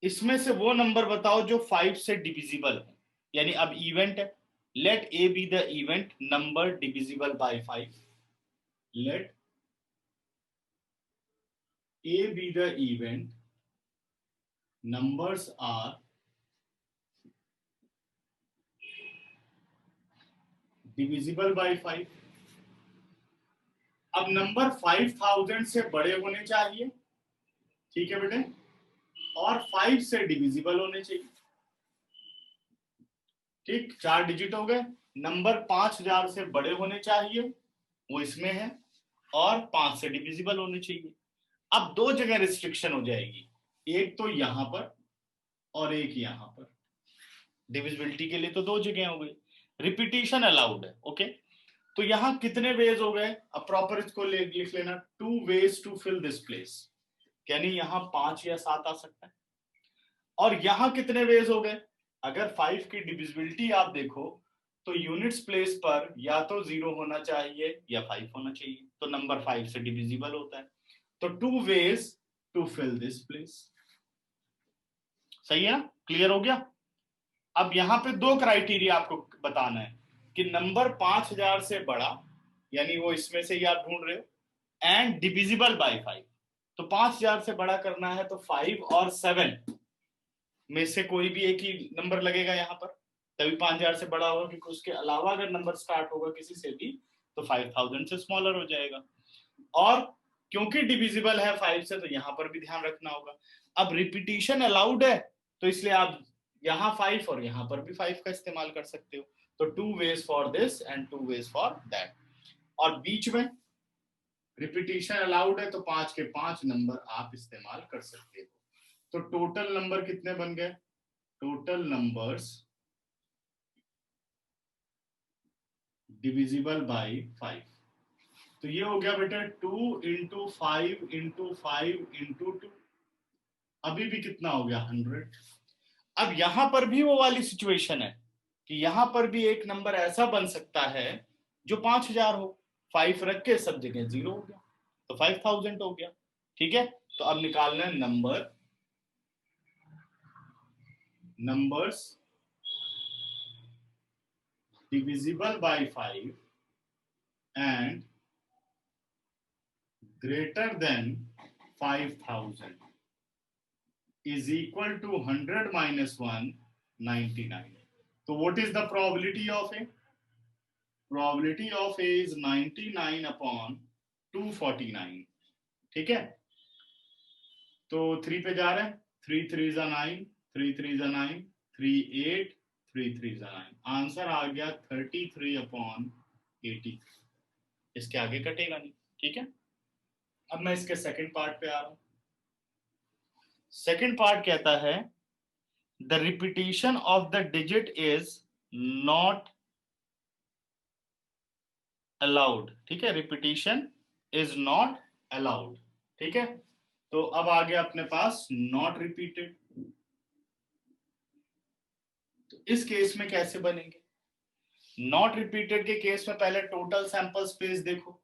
इसमें से वो नंबर बताओ जो 5 से डिविजिबल है, यानी अब इवेंट है, let A B the event number divisible by 5, let A B the event numbers are divisible by 5। अब नंबर 5000 से बड़े होने चाहिए, ठीक है बेटे, और 5 से डिविजिबल होने चाहिए, ठीक, 4 डिजिट हो गए। नंबर 5000 से बड़े होने चाहिए, वो इसमें है, और 5 से डिविजिबल होने चाहिए। अब दो जगह रिस्ट्रिक्शन हो जाएगी, एक तो यहां पर और एक यहां पर, डिविजिबिलिटी के लिए तो दो जगह हो गई, रिपीटिशन अलाउड है, ओके। तो यहां कितने वेज हो गए, अब प्रॉपर इसको लिख लेना, 2 ways to fill this place, यानी यहां 5 या 7 आ सकता है। और यहां कितने वेज हो गए, अगर 5 की डिविजिबिलिटी आप देखो तो यूनिट्स प्लेस पर या तो 0 होना चाहिए या 5 होना चाहिए, तो नंबर 5 से डिविजिबल होता है। तो 2 ways to fill this place, सही है ना, क्लियर हो गया। अब यहाँ पे दो क्राइटेरिया आपको बताना है कि नंबर 5000 से बड़ा, यानी वो इसमें से ही आप ढूंढ रहे हो, एंड डिविजिबल बाय 5। तो 5000 से बड़ा करना है तो 5 और 7 में से कोई भी एक ही नंबर लगेगा यहाँ पर, तभी 5000 से बड़ा होगा, क्योंकि उसके अलावा अगर नंबर स्टार्ट होगा किसी से भी तो 5000 से स्मॉलर हो जाएगा। और क्योंकि डिविजिबल है 5 से, तो यहाँ पर भी ध्यान रखना होगा। अब रिपीटिशन अलाउड है, तो इसलिए आप यहाँ 5 और यहाँ पर भी 5 का इस्तेमाल कर सकते हो। तो 2 ways for this and 2 ways for that. और बीच में रिपीटिशन अलाउड है, तो 5 के 5 नंबर आप इस्तेमाल कर सकते हो। तो टोटल नंबर कितने बन गए? Total numbers divisible by 5। तो ये हो गया बेटा 2 × 5 × 5 × 2। अभी भी कितना हो गया? 100। अब यहां पर भी वो वाली सिचुएशन है कि यहां पर भी एक नंबर ऐसा बन सकता है जो 5000 हो, 5 रख के सब जगह 0 हो गया, तो 5000 हो गया। ठीक है, तो अब निकालना है numbers divisible by 5 and greater than 5000 is equal to 100 minus 1, 99. So what is the probability of A? Probability of A is 99 upon 249. ठीक है, तो 3 पे जा रहे हैं, 3 3 9, 3 3 9, 3 8, 3 3 9। आंसर आ गया 33 upon 80। इसके आगे कटेगा नहीं। ठीक है, अब मैं इसके सेकंड पार्ट पे आ रहा हूं। सेकंड पार्ट कहता है the repetition of the digit is not allowed. ठीक है, रिपीटिशन इज नॉट अलाउड। ठीक है, तो अब आ गया अपने पास नॉट रिपीटेड। तो इस केस में कैसे बनेंगे? नॉट रिपीटेड के केस में पहले टोटल सैंपल स्पेस देखो।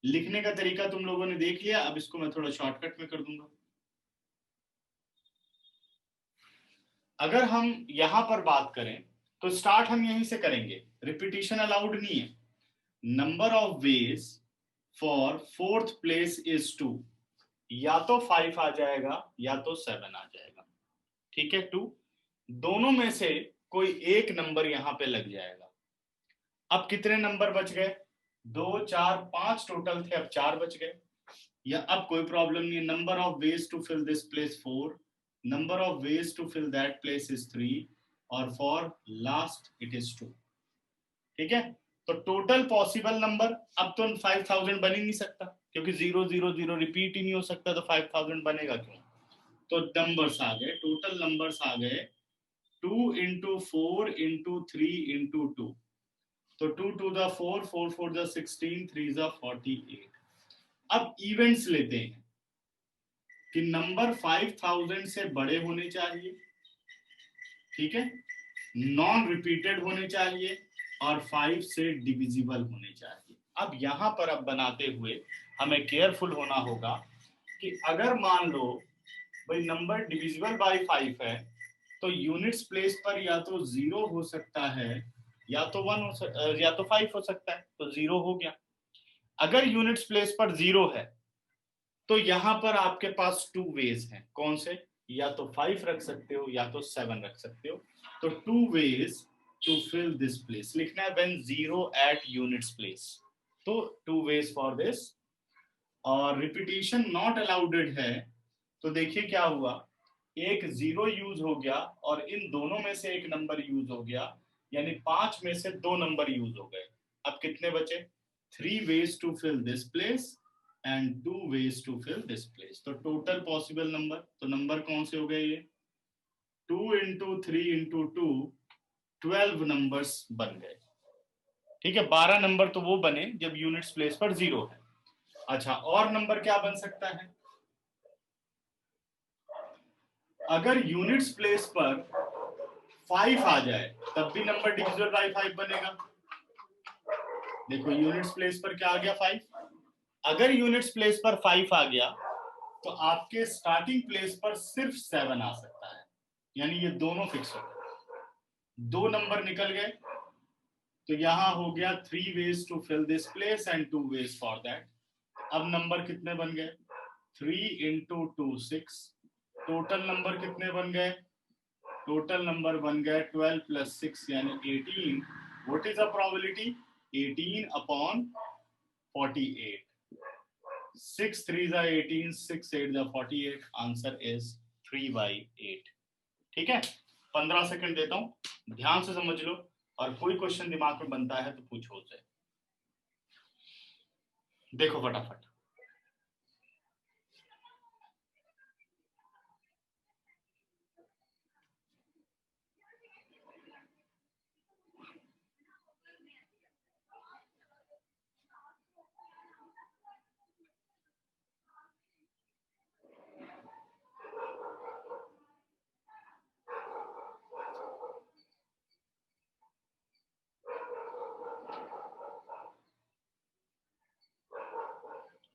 लिखने का तरीका तुम लोगों ने देख लिया, अब इसको मैं थोड़ा शॉर्टकट में कर दूंगा। अगर हम यहां पर बात करें तो स्टार्ट हम यहीं से करेंगे, रिपीटिशन अलाउड नहीं है। Number of ways for fourth place is 2। या तो 5 आ जाएगा या तो 7 आ जाएगा। ठीक है, 2 दोनों में से कोई एक नंबर यहां पे लग जाएगा। अब कितने नंबर बच गए? 2 4 5 टोटल थे, अब 4 बच गए। या अब कोई प्रॉब्लम नहीं है। Number of ways to fill this place 4, number of ways to fill that place is 3, और for last it is 2। ठीक है, तो टोटल पॉसिबल नंबर, अब तो 5000 बन ही नहीं सकता क्योंकि 0 0 0 रिपीट ही नहीं हो सकता, तो 5000 बनेगा क्यों? तो नंबर्स आ गए, टोटल नंबर्स आ गए 2 × 4 × 3 × 2। तो 2 2 द 4, 4 4 द 16, 3 द 48। अब इवेंट्स लेते हैं कि नंबर 5000 से बड़े होने चाहिए, ठीक है, नॉन रिपीटेड होने चाहिए और 5 से डिविजिबल होने चाहिए। अब यहां पर अब बनाते हुए हमें केयरफुल होना होगा कि अगर मान लो भाई नंबर डिविजिबल बाय 5 है, तो यूनिट्स प्लेस पर या तो 0 हो सकता है या तो 1 हो या तो 5 हो सकता है, तो 0 हो गया। अगर यूनिट्स प्लेस पर 0 है तो यहां पर आपके पास 2 वेज हैं। कौन से? या तो 5 रख सकते हो या तो 7 रख सकते हो। तो 2 ways to fill this place लिखना है when 0 at units place। तो 2 ways for this। और रिपीटिशन नॉट अलाउड है, तो देखिए क्या हुआ, एक 0 यूज हो गया और इन दोनों में से एक नंबर यूज हो गया, यानी 5 में से 2 नंबर यूज हो गए। अब कितने बचे? 3 ways to fill this place and 2 ways to fill this place। तो टोटल पॉसिबल नंबर, तो नंबर कौन से हो गए ये? 2 × 3 × 2, 12 नंबर्स बन गए। ठीक है, 12 नंबर तो वो बने जब यूनिट्स प्लेस पर 0 है। अच्छा, और नंबर क्या बन सकता है? अगर यूनिट्स प्लेस पर 5 आ जाए तब भी नंबर डिविजिबल बाय 5 बनेगा। देखो यूनिट्स प्लेस पर क्या आ गया? 5। अगर यूनिट्स प्लेस पर 5 आ गया तो आपके स्टार्टिंग प्लेस पर सिर्फ 7 आ सकता है। यानी ये दोनों फिक्स हो गए, 2 नंबर निकल गए, तो यहां हो गया 3 ways to fill this place and 2 ways for that। अब नंबर कितने बन गए, 3 into 2 6। टोटल नंबर कितने बन गए, टोटल नंबर बन गए 12 plus 6 यानी 18। What is the probability, 18 upon 48। 6 3 are 18, 6 8 are 48। Answer is 3/8। ठीक है, 15 सेकंड देता हूं, ध्यान से समझ लो, और कोई क्वेश्चन दिमाग में बनता है तो पूछो उसे। देखो फटाफट।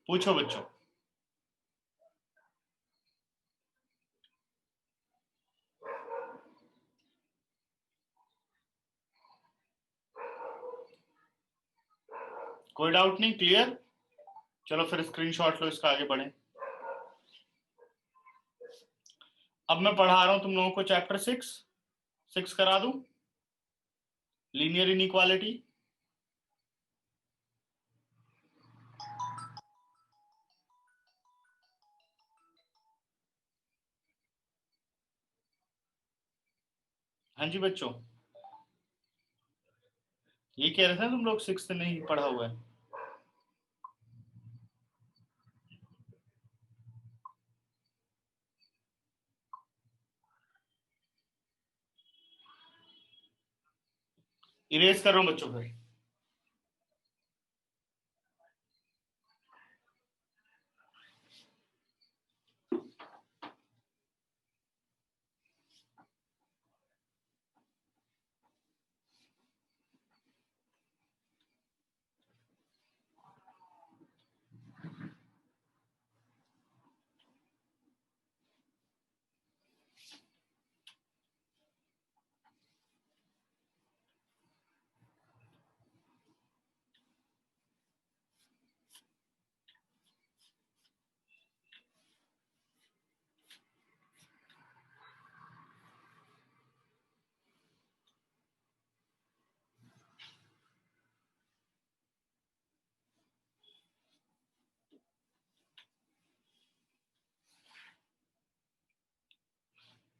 पूछो बच्चों। कोई डाउट नहीं, क्लियर? चलो फिर स्क्रीनशॉट लो इसका, आगे बढ़े। अब मैं पढ़ा रहा हूं तुम लोगों को चैप्टर 6 करा दूं, लीनियर इनइक्वालिटी। हाँ जी बच्चों, ये कह रहे थे तुम लोग 6 नहीं पढ़ा हुआ है। इरेज कर रहा हूं बच्चों फिर।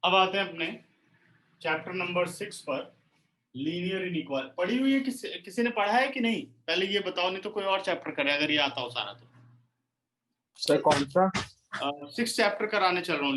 अब आते हैं अपने चैप्टर नंबर 6 पर, लीनियर इनइक्वालिटी। पढ़ी हुई है किसी ने पढ़ा है कि नहीं, पहले ये बताओ, नहीं तो कोई और चैप्टर करे अगर ये आता हो सारा तो। सर कौन सा? 6 चैप्टर कराने चल रहा हूँ,